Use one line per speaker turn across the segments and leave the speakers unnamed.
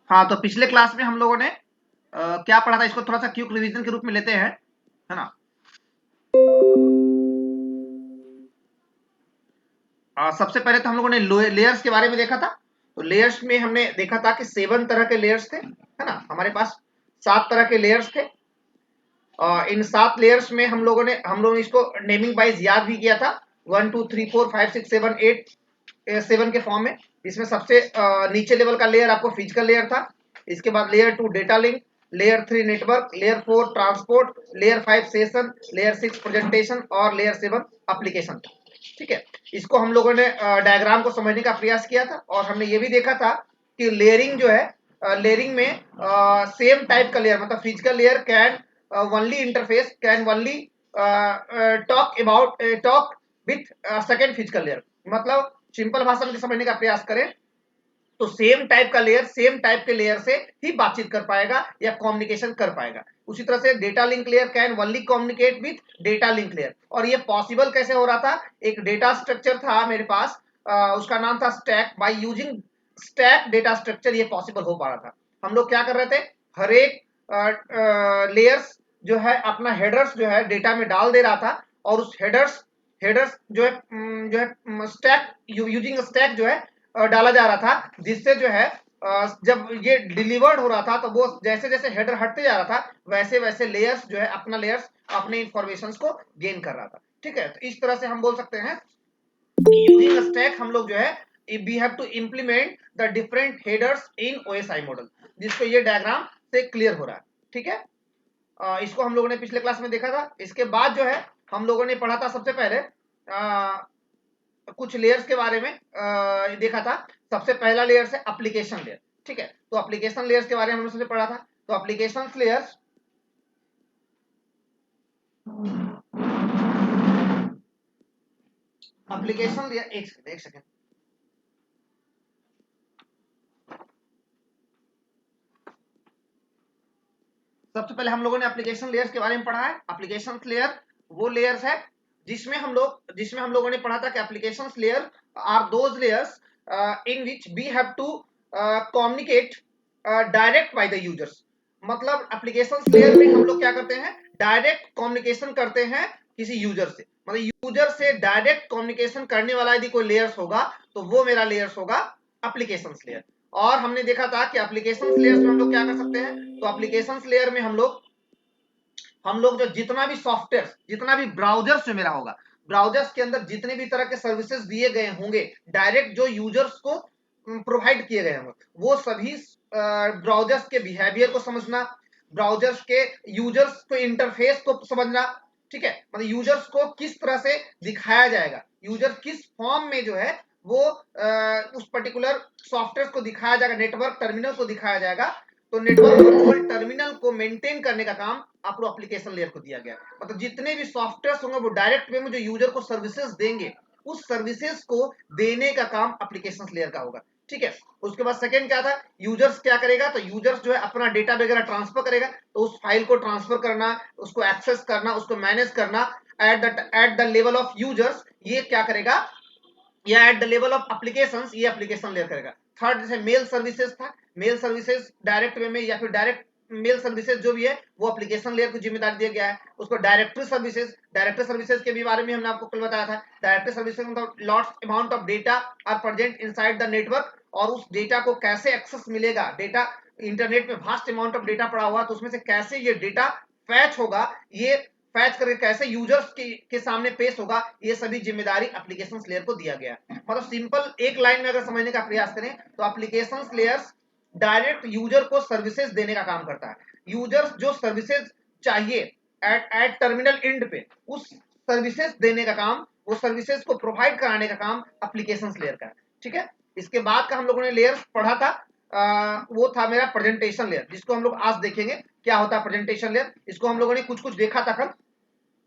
हाँ, तो पिछले क्लास में हम लोगों ने क्या पढ़ा था, इसको थोड़ा सा क्विक रिवीजन के रूप में लेते हैं, है ना। सबसे पहले तो हम लोगों ने लेयर्स के बारे में देखा था। तो लेयर्स में हमने देखा था कि 7 तरह के लेयर्स थे, है ना। हमारे पास 7 तरह के लेयर्स थे। इन 7 लेयर्स में हम लोगों ने इसको नेमिंग वाइज याद भी किया था। 1 2 3 4 5 6 7 8 7 के फॉर्म में। इसमें सबसे नीचे लेवल का लेयर आपको फिजिकल लेयर था। इसके बाद layer 2 data link, layer 3 network, layer 4 transport, layer 5 session, layer 6 presentation और लेयर 7 एप्लीकेशन। ठीक है। इसको हम लोगों ने डायग्राम को समझने का प्रयास किया था, और हमने ये भी देखा था कि लेयरिंग जो है, लेयरिंग में सेम टाइप का लेयर, मतलब physical layer can only interface can only talk with second physical layer. मतलब सिंपल भाषा में समझने का प्रयास करें तो सेम टाइप का लेयर सेम टाइप के लेयर से ही बातचीत कर पाएगा या कम्युनिकेशन कर पाएगा। उसी तरह से data link layer can only communicate with data link layer. और ये पॉसिबल कैसे हो रहा था, एक डेटा स्ट्रक्चर था मेरे पास, उसका नाम था stack. By using stack data structure ये पॉसिबल हो पा रहा था। हम लोग क्या कर रहे थे, हर एक लेयर्स जो है अपना हेडर्स जो है डेटा में डाल दे रहा था, और उस हेडर्स हेडर्स जो है स्टैक यूजिंग स्टैक जो है डाला जा रहा था, जिससे जो है जब ये डिलीवर्ड हो रहा था तो वो जैसे जैसे हेडर हटते जा रहा था वैसे वैसे लेयर्स जो है अपना लेयर्स अपने इंफॉर्मेशन को गेन कर रहा था। ठीक है। तो इस तरह से हम बोल सकते हैं यूजिंग स्टैक हम लोग जो है we have to implement the different headers in OSI model, जिसको ये डायग्राम से क्लियर हो रहा है। ठीक है। इसको हम लोगों ने पिछले क्लास में देखा था। इसके बाद जो है हम लोगों ने पढ़ा था सबसे पहले कुछ लेयर्स के बारे में देखा था। सबसे पहला लेयर है एप्लीकेशन लेयर। ठीक है। तो एप्लीकेशन लेयर्स के बारे में हमने सबसे पढ़ा था। तो एप्लीकेशन लेयर्स एप्लीकेशन लेयर एक सेकेंड। सबसे पहले हम लोगों ने एप्लीकेशन लेयर्स के बारे में पढ़ा है। एप्लीकेशन लेयर वो लेयर्स है जिसमें हम लोगों ने पढ़ा था कि application layer are those layers in which we have to communicate direct by the users. मतलब एप्लीकेशन लेयर में हम लोग क्या करते हैं, डायरेक्ट कम्युनिकेशन करते हैं किसी यूजर से। मतलब यूजर से डायरेक्ट कम्युनिकेशन करने वाला यदि कोई लेयर्स होगा तो वो मेरा लेयर्स होगा एप्लीकेशन लेयर। और हमने देखा था कि एप्लीकेशन लेयर्स में हम लोग क्या कर सकते हैं। तो एप्लीकेशन लेयर में हम लोग जो जितना भी सॉफ्टवेयर जितना भी ब्राउजर्स जो मेरा होगा, ब्राउजर्स के अंदर जितने भी तरह के सर्विसेज दिए गए होंगे डायरेक्ट जो यूजर्स को प्रोवाइड किए गए होंगे, वो सभी ब्राउजर्स के बिहेवियर को समझना, ब्राउजर्स के यूजर्स को इंटरफेस को समझना। ठीक है। मतलब यूजर्स को किस तरह से दिखाया जाएगा, यूजर किस फॉर्म में जो है वो उस पर्टिकुलर सॉफ्टवेयर को दिखाया जाएगा, नेटवर्क टर्मिनल को दिखाया जाएगा। तो नेटवर्क कंट्रोल टर्मिनल को मेंटेन करने का काम आपको एप्लीकेशन लेयर को दिया गया। मतलब जितने भी सॉफ्टवेयर होंगे वो डायरेक्ट वे में जो यूजर को सर्विसेज देंगे, उस सर्विसेज को देने का काम एप्लीकेशन लेयर का होगा। ठीक है। उसके बाद सेकंड क्या था, यूजर्स क्या करेगा, तो यूजर्स जो है अपना डेटा वगैरह ट्रांसफर करेगा, तो उस फाइल को ट्रांसफर करना, उसको एक्सेस करना, उसको मैनेज करना at the level of users, ये क्या करेगा, या at the level of applications, ये एप्लीकेशन लेयर करेगा। थर्ड जैसे मेल सर्विसेज था, मेल सर्विसेज डायरेक्ट वे में या फिर डायरेक्ट मेल सर्विसेज जो भी है वो एप्लीकेशन लेयर को जिम्मेदारी दिया गया है। उसको डायरेक्टरी सर्विसेज के भी बारे में हमने आपको कल बताया था। डायरेक्टरी सर्विसेज मतलब lots amount of data are present inside the network, और उस डेटा को कैसे एक्सेस मिलेगा, डेटा इंटरनेट में वास्ट अमाउंट ऑफ डेटा पड़ा हुआ, तो उसमें से कैसे ये डेटा फैच होगा, ये फैच करके कैसे यूजर्स के सामने पेश होगा, ये सभी जिम्मेदारी एप्लीकेशन लेयर को दिया गया है। मतलब सिंपल एक लाइन में अगर समझने का प्रयास करें तो एप्लीकेशन लेयर्स डायरेक्ट यूजर को सर्विसेज देने का काम करता है। यूजर्स जो सर्विसेज चाहिए एट टर्मिनल एंड पे, उस सर्विसेज देने का काम, वो सर्विसेज को प्रोवाइड कराने का काम एप्लीकेशन लेयर का है। ठीक है। इसके बाद का हम लोगों ने लेयर पढ़ा था, वो था मेरा प्रेजेंटेशन लेयर, जिसको हम लोग आज देखेंगे क्या होता है प्रेजेंटेशन लेयर। इसको हम लोगों ने कुछ कुछ देखा था कल।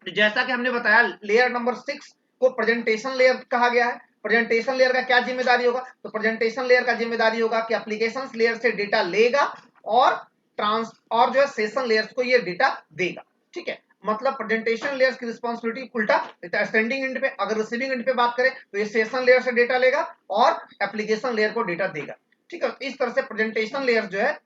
जैसा कि हमने बताया लेयर नंबर 6 को प्रेजेंटेशन लेयर कहा गया है। प्रेजेंटेशन लेयर का क्या जिम्मेदारी होगा, तो प्रेजेंटेशन लेयर का जिम्मेदारी होगा कि एप्लीकेशन लेयर से डेटा लेगा और और जो है सेशन लेयर्स को ये डेटा देगा। ठीक है। मतलब प्रेजेंटेशन लेयर्स की रिस्पांसिबिलिटी उल्टा सेंडिंग एंड पे, अगर रिसीविंग एंड पे बात करें तो ये सेशन लेयर से डेटा लेगा और एप्लीकेशन लेयर को डेटा देगा। ठीक है। इस तरह से प्रेजेंटेशन लेयर जो है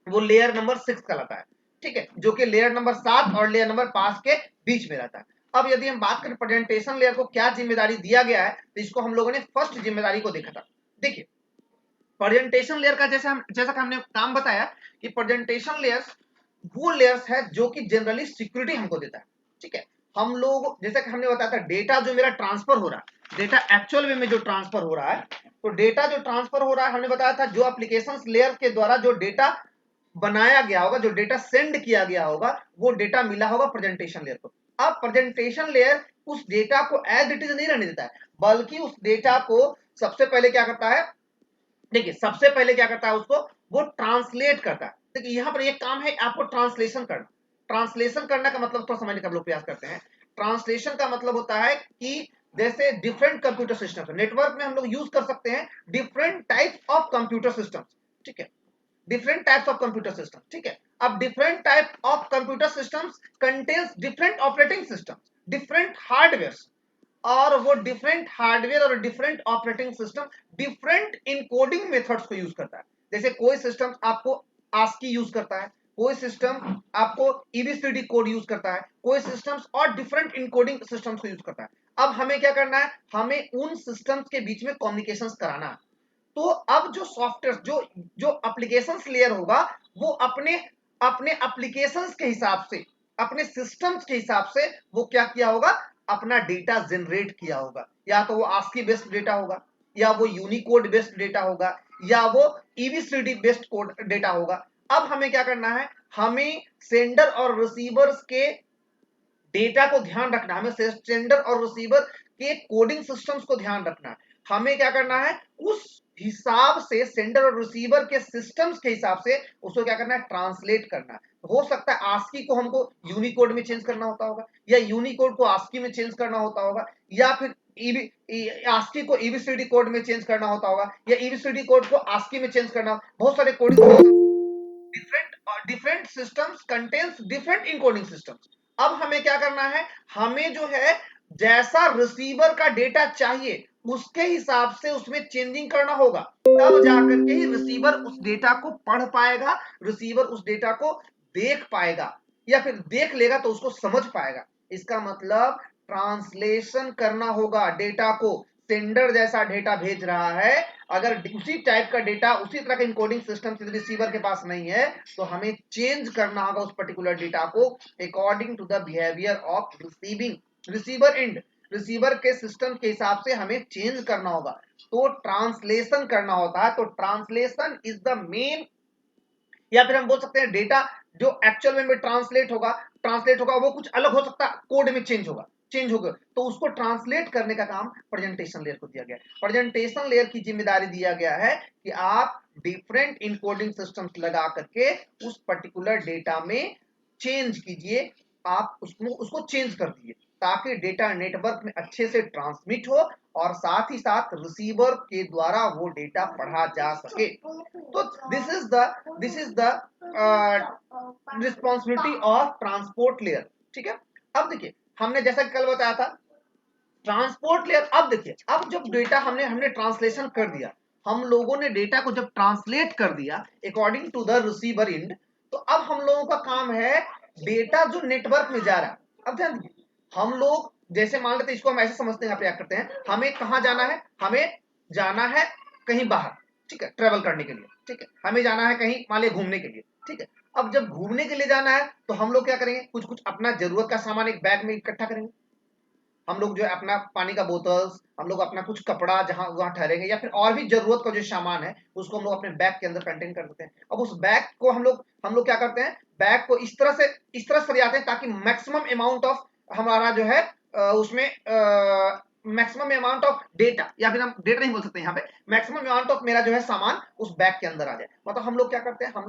वो लेयर नंबर 6 कहलाता है, ठीक है, जो कि लेयर नंबर 7 और लेयर नंबर 5 के बीच में रहता है। अब यदि हम बात करें प्रेजेंटेशन लेयर को क्या जिम्मेदारी दिया गया है, तो इसको हम लोगों ने फर्स्ट जिम्मेदारी को देखा था। देखिए प्रेजेंटेशन लेयर का जैसा कि हमने काम बताया कि प्रेजेंटेशन लेयर्स वो लेयर्स है जो कि जनरली सिक्योरिटी हमको देता है, ठीक है। हम लोग जैसा कि हमने बताया था डेटा जो मेरा ट्रांसफर हो रहा है, डेटा एक्चुअल वे में जो ट्रांसफर हो रहा है, तो डेटा जो ट्रांसफर हो रहा है हमने बताया था जो एप्लीकेशन लेयर के द्वारा जो डेटा बनाया गया होगा, जो डेटा सेंड किया गया होगा, वो डेटा मिला होगा प्रेजेंटेशन लेयर को। अब प्रेजेंटेशन लेयर उस डेटा को एज इट इज नहीं रहने देता है, बल्कि उस डेटा को सबसे पहले क्या करता है, देखिए सबसे पहले क्या करता है उसको वो ट्रांसलेट करता है। देखिए यहां पर एक काम है आपको ट्रांसलेशन करना। ट्रांसलेशन करने का मतलब थोड़ा समझने का हम लोग प्रयास करते हैं। ट्रांसलेशन का मतलब होता है कि जैसे डिफरेंट कंप्यूटर सिस्टम नेटवर्क में हम लोग यूज कर सकते हैं different types of computer system, ठीक है, different types of computer system, ठीक है। अब different type of computer systems contains different operating system, different hardware, और वो डिफरेंट हार्डवेयर और different operating system different encoding methods को यूज करता है। जैसे कोई सिस्टम आपको आस्की यूज करता है, कोई सिस्टम आपको ईबीसीडी कोड यूज करता है, कोई सिस्टम्स और डिफरेंट इनकोडिंग सिस्टम्स को यूज करता है। अब हमें क्या करना है, हमें उन सिस्टम्स के बीच में कम्युनिकेशंस कराना है। तो अब जो सॉफ्टवेयर जो जो एप्लीकेशंस लेयर होगा वो अपने अपने एप्लीकेशंस के हिसाब से, अपने सिस्टम्स के हिसाब से वो क्या किया होगा, अपना डेटा जनरेट किया होगा। या तो वो आस्की बेस्ड डेटा होगा, या वो यूनिकोड बेस्ड डेटा होगा, या वो ईबीसीडी बेस्ड कोड डेटा होगा। अब हमें क्या करना है, हमें सेंडर और रिसीवर्स के डेटा को ध्यान रखना, हमें सेंडर और रिसीवर के कोडिंग सिस्टम्स को ध्यान रखना। हमें क्या करना है, उस हिसाब से सेंडर और रिसीवर के सिस्टम्स के हिसाब से उसको क्या करना है, ट्रांसलेट करना। हो सकता है आस्की को हमको यूनिकोड में चेंज करना होता होगा, या यूनिकोड को आस्की में चेंज करना होता होगा, या फिर आस्की को ईबीसीडी कोड में चेंज करना होता होगा, या ईबीसीडी कोड को आस्की में चेंज करना। बहुत सारे coding different different systems contains different encoding systems. अब हमें क्या करना है, हमें जो है जैसा रिसीवर का डेटा चाहिए उसके हिसाब से उसमें चेंजिंग करना होगा, तब जाकर के ही रिसीवर उस डेटा को पढ़ पाएगा, रिसीवर उस डेटा को देख पाएगा, या फिर देख लेगा तो उसको समझ पाएगा। इसका मतलब ट्रांसलेशन करना होगा डेटा को। सेंडर जैसा डेटा भेज रहा है, अगर उसी टाइप का डेटा उसी तरह का इनकोडिंग सिस्टम रिसीवर के पास नहीं है, तो हमें चेंज करना होगा उस पर्टिकुलर डेटा को according to the behaviour of receiving receiver end, receiver के सिस्टम के हिसाब से हमें चेंज करना होगा। तो ट्रांसलेशन करना होता है। तो ट्रांसलेशन इज द मेन, या फिर हम बोल सकते हैं डेटा जो एक्चुअल में ट्रांसलेट होगा वो कुछ अलग हो सकता है, कोड में चेंज होगा, तो उसको ट्रांसलेट करने का काम प्रेजेंटेशन लेयर को दिया गया है। प्रेजेंटेशन लेयर की जिम्मेदारी दिया गया है कि आप डिफरेंट इनकोडिंग सिस्टम्स लगा करके उस पर्टिकुलर डेटा में चेंज कीजिए, आप उसको चेंज कर दीजिए, ताकि डेटा नेटवर्क में अच्छे से ट्रांसमिट हो और साथ ही साथ रिसीवर के द्वारा वो डेटा पढ़ा जा सके। तो this is the responsibility of transport layer, ठीक है। अब देखिए हमने जैसा कि कल बताया था ट्रांसपोर्ट लेयर। अब देखिए अब जब डेटा हमने हमने ट्रांसलेशन कर दिया, हम लोगों ने डेटा को जब ट्रांसलेट कर दिया according to the receiver end, तो अब हम लोगों का काम है डेटा जो नेटवर्क में जा रहा है। अब ध्यान दीजिए, हम लोग जैसे मान लेते हैं, इसको हम ऐसे समझते हैं, प्रयास करते हैं, हमें कहां जाना है, हमें जाना है कहीं बाहर, ठीक है, ट्रेवल करने के लिए, ठीक है, हमें जाना है कहीं मान लिया घूमने के लिए, ठीक है। अब जब घूमने के लिए जाना है तो हम लोग क्या करेंगे, कुछ कुछ अपना जरूरत का सामान एक बैग में इकट्ठा करेंगे। हम लोग जो है अपना पानी का बोतल्स, हम लोग अपना कुछ कपड़ा जहां वहां ठहरेंगे, या फिर और भी जरूरत का जो सामान है उसको हम लोग अपने बैग के अंदर कंटेन कर देते हैं। अब उस बैग को हम लोग क्या करते हैं, बैग को इस तरह सरियाते हैं ताकि मैक्सिमम अमाउंट ऑफ हमारा जो है उसमें मैक्सिमम अमाउंट ऑफ डेटा, या फिर हम डेटा नहीं बोल सकते यहाँ पे, मैक्सिमम अमाउंट ऑफ मेरा जो है सामान उस बैग के अंदर आ जाए। मतलब हम लोग क्या करते हैं, हम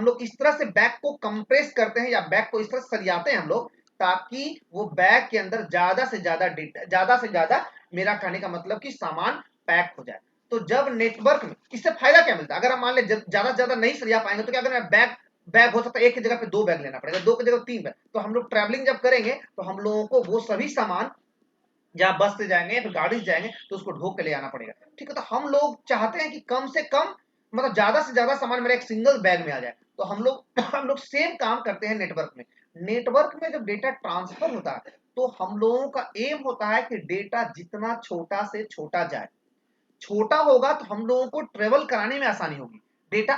लोग इस तरह से बैग को कंप्रेस करते हैं, या बैग को इस तरह सरियाते हैं हम लोग, ताकि वो बैग के अंदर ज्यादा से ज्यादा डेटा, ज्यादा से ज्यादा, मेरा कहने का मतलब कि सामान पैक हो जाए। तो जब नेटवर्क में इससे फायदा क्या मिलता है, अगर हम मान ले ज्यादा से ज्यादा नहीं सरिया पाएंगे तो क्या करें, बैग बैग हो सकता है एक की जगह पे 2 बैग लेना पड़ेगा, 2 की जगह 3 बैग। तो हम लोग ट्रैवलिंग जब करेंगे तो हम लोगों को वो सभी सामान या बस से जाएंगे या फिर गाड़ी से जाएंगे तो उसको ढोक के ले आना पड़ेगा। ठीक है, तो हम लोग चाहते हैं कि कम से कम मतलब ज्यादा से ज्यादा सामान मेरा एक सिंगल बैग में आ जाए। तो हम लोग हम लोग सेम काम करते हैं नेटवर्क में। नेटवर्क में जब डेटा ट्रांसफर होता है तो हम लोगों का एम होता है कि डेटा जितना छोटा से छोटा जाए। छोटा होगा तो हम लोगों को ट्रेवल कराने में आसानी होगी, डेटा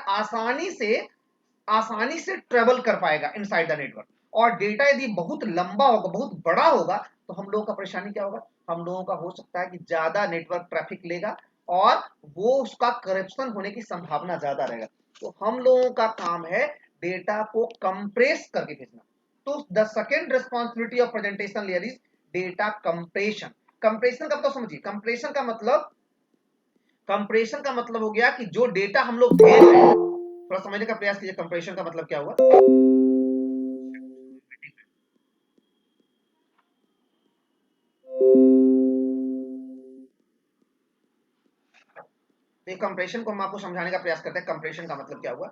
आसानी से ट्रेवल कर पाएगा इनसाइड द नेटवर्क। और डेटा यदि बहुत लंबा होगा, बहुत बड़ा होगा, तो हम लोगों का परेशानी क्या होगा, हम लोगों का हो सकता है कि ज्यादा नेटवर्क ट्रैफिक लेगा और वो उसका करप्शन होने की संभावना ज्यादा रहेगा। तो हम लोगों का काम है डेटा को कंप्रेस करके भेजना। तो the second responsibility of presentation layer is data compression. Compression का मतलब समझिए, कंप्रेशन का मतलब हो गया कि जो डेटा हम लोग भेज रहे हैं, थोड़ा समझने का प्रयास कीजिए कंप्रेशन का मतलब क्या हुआ। तो कंप्रेशन को हम आपको समझाने का प्रयास करते हैं, कंप्रेशन का मतलब क्या हुआ।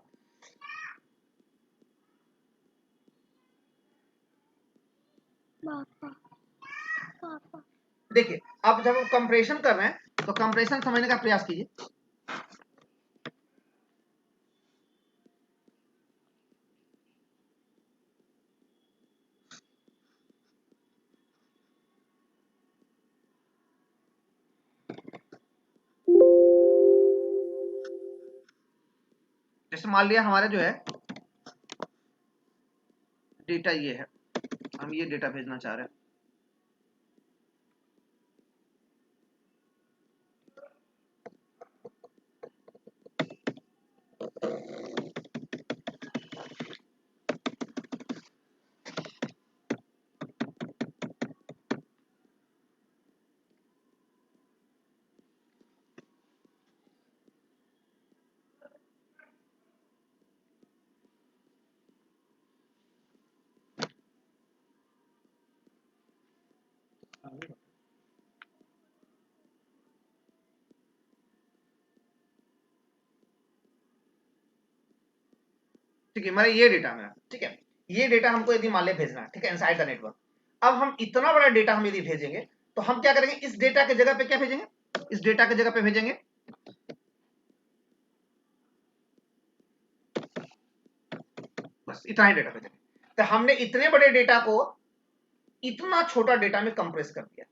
देखिए, अब जब हम कंप्रेशन कर रहे हैं तो कंप्रेशन समझने का प्रयास कीजिए। जैसे मान लिया हमारा जो है डेटा ये है, हम ये डेटा भेजना चाह रहे हैं। ठीक है, मेरा ये डेटा मेरा, ठीक है, ये डेटा हमको यदि मान ले भेजना है, ठीक है, इनसाइड द नेटवर्क। अब हम इतना बड़ा डेटा हम यदि भेजेंगे तो हम क्या करेंगे, इस डेटा के जगह पे क्या भेजेंगे, इस डेटा के जगह पे भेजेंगे बस इतना ही डेटा भेजेंगे। तो हमने इतने बड़े डेटा को इतना छोटा डेटा में कंप्रेस कर दिया।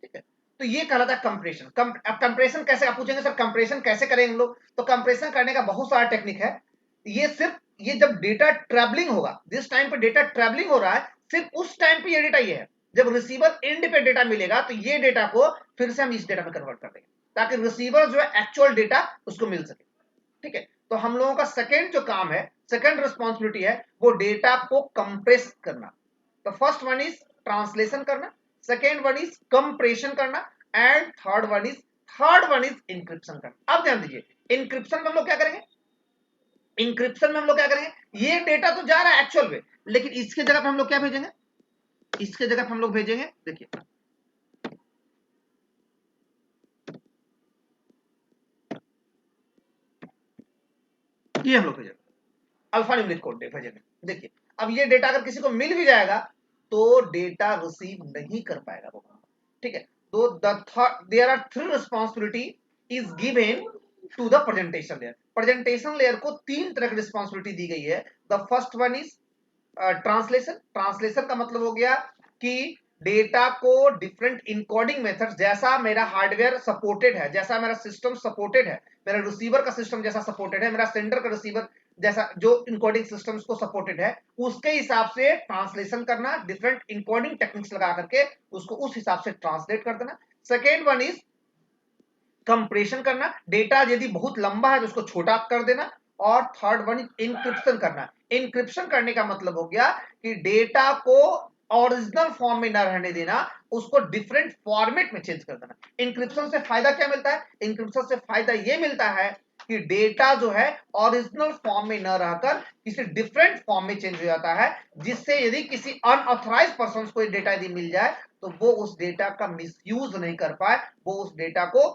ठीक है, तो ये कहलाता है कंप्रेशन। अब कंप्रेशन कैसे, आप पूछेंगे सर कंप्रेशन कैसे करेंगे हम लोग, तो कंप्रेशन करने का बहुत सारा टेक्निक है। ये सिर्फ ये जब डेटा ट्रैवलिंग होगा, जिस टाइम पे डेटा ट्रैवलिंग हो रहा है, सिर्फ उस टाइम पे ये डेटा ये है। जब रिसीवर एंड पे डेटा मिलेगा तो ये डेटा को फिर से हम इस डेटा में कन्वर्ट कर देंगे ताकि रिसीवर जो है एक्चुअल डेटा उसको मिल सके। ठीक है, तो हम लोगों का सेकेंड जो काम है, सेकेंड रिस्पॉन्सिबिलिटी है वो डेटा को कंप्रेस करना। तो फर्स्ट वन इज ट्रांसलेशन करना, सेकेंड वन इज कंप्रेशन करना, and third one is encryption करना। अब ध्यान दीजिए, इंक्रिप्शन में हम लोग क्या करेंगे, इंक्रिप्शन में हम लोग क्या करेंगे, ये डेटा तो जा रहा है एक्चुअल में, लेकिन इसके जगह पे हम लोग क्या भेजेंगे, इसके जगह पे हम लोग भेजेंगे, देखिए ये हम लोग भेजेंगे अल्फा न्यूमेरिक कोड भेजेंगे। देखिए, अब ये डेटा अगर किसी को मिल भी जाएगा तो डेटा रिसीव नहीं कर पाएगा वो। ठीक है, तो there are three responsibility is given to the presentation layer. Presentation layer को तीन तरह की रिस्पॉन्सिबिलिटी दी गई है। The first one is translation. Translation का मतलब हो गया कि डेटा को डिफरेंट इनकोडिंग मेथड, जैसा मेरा हार्डवेयर सपोर्टेड है, जैसा मेरा सिस्टम सपोर्टेड है, मेरा रिसीवर का सिस्टम जैसा सपोर्टेड है, मेरा सेंडर का रिसीवर जैसा जो इनकोडिंग सिस्टम्स को सपोर्टेड है, उसके हिसाब से ट्रांसलेशन करना, डिफरेंट इनकोडिंग टेक्निक्स लगा करके उसको उस हिसाब से ट्रांसलेट कर देना। सेकेंड वन इज कंप्रेशन करना, डेटा यदि बहुत लंबा है तो उसको छोटा कर देना। और थर्ड वन इज इंक्रिप्शन करना। इंक्रिप्शन करने का मतलब हो गया कि डेटा को ओरिजिनल फॉर्म में ना रहने देना, उसको डिफरेंट फॉर्मेट में चेंज कर देना। इंक्रिप्शन से फायदा क्या मिलता है, इंक्रिप्शन से फायदा यह मिलता है कि डेटा जो है ओरिजिनल फॉर्म में न रहकर किसी डिफरेंट फॉर्म में चेंज हो जाता है, जिससे यदि किसी अनऑथराइज्ड पर्सन को डेटा यदि मिल जाए तो वो उस डेटा का मिसयूज नहीं कर पाए, वो उस डेटा को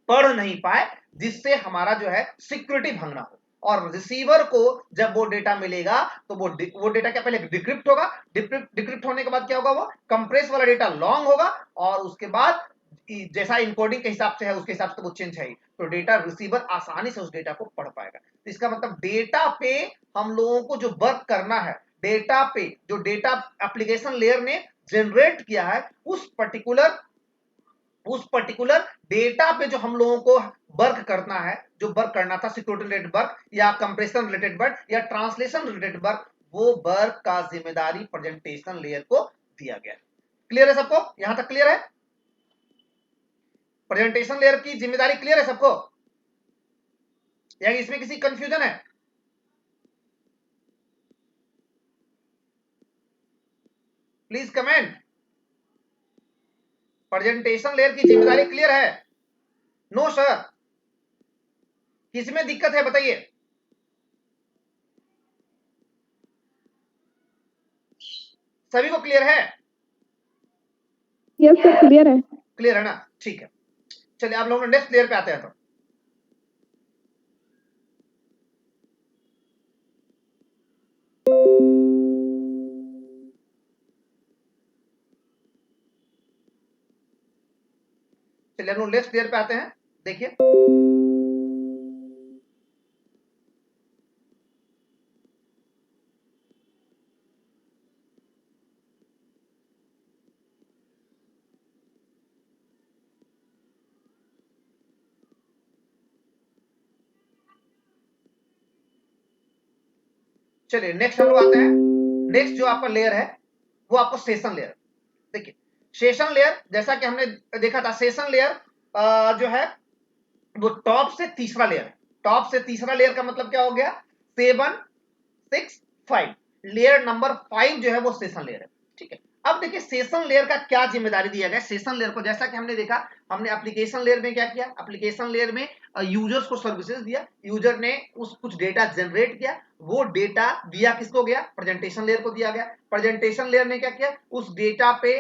पढ़ नहीं पाए, जिससे हमारा जो है सिक्योरिटी भंग ना हो। और रिसीवर को जब वो डेटा मिलेगा तो वो डेटा क्या पहले डिक्रिप्ट होगा, डिक्रिप्ट होने के बाद क्या होगा, वो कंप्रेस वाला डेटा लॉन्ग होगा और उसके बाद जैसा इनकोडिंग के हिसाब से है उसके हिसाब से वो चेंज है, तो डेटा रिसीवर आसानी से उस डेटा को पढ़ पाएगा। तो इसका मतलब डेटा पे हम लोगों को जो वर्क करना है, डेटा पे जो डेटा एप्लीकेशन लेयर ने जनरेट किया है उस पर्टिकुलर डेटा पे जो हम लोगों को वर्क करना है, जो वर्क करना था सिक्योरिटी रिलेटेड वर्क या कंप्रेशन रिलेटेड वर्क या ट्रांसलेशन रिलेटेड वर्क, वो वर्क का जिम्मेदारी प्रेजेंटेशन लेयर को दिया गया है। क्लियर है सबको? यहां तक क्लियर है? प्रेजेंटेशन लेयर की जिम्मेदारी क्लियर है सबको या इसमें किसी कंफ्यूजन है? Please comment. प्रेजेंटेशन लेयर की जिम्मेदारी क्लियर है? नो सर, किसमें दिक्कत है बताइए? सभी को क्लियर है?
यस सर, क्लियर है।
क्लियर है ना? ठीक है, चलिए आप लोग नेक्स्ट लेयर पे आते हैं। तो चलिए हम लोग नेक्स्ट लेयर पे आते हैं। देखिए चलिए नेक्स्ट हम लोग आते हैं। नेक्स्ट जो आपका लेयर है वो आपको सेशन लेयर। देखिए सेशन लेयर जैसा कि हमने देखा था, सेशन लेयर जो है वो टॉप से तीसरा लेयर है। टॉप से तीसरा लेयर का मतलब क्या हो गया? 7 6 5, लेयर नंबर 5 जो है वो सेशन लेयर है। ठीक है, अब देखिए सेशन लेयर का क्या जिम्मेदारी दिया गया सेशन लेयर को। जैसा कि हमने देखा, हमने एप्लीकेशन लेयर में क्या किया, एप्लीकेशन लेयर में यूजर्स को सर्विसेज दिया, यूजर ने उस कुछ डेटा जनरेट किया, वो डेटा दिया किसको गया? प्रेजेंटेशन लेयर को दिया गया। प्रेजेंटेशन लेयर ने क्या किया? उस डेटा पे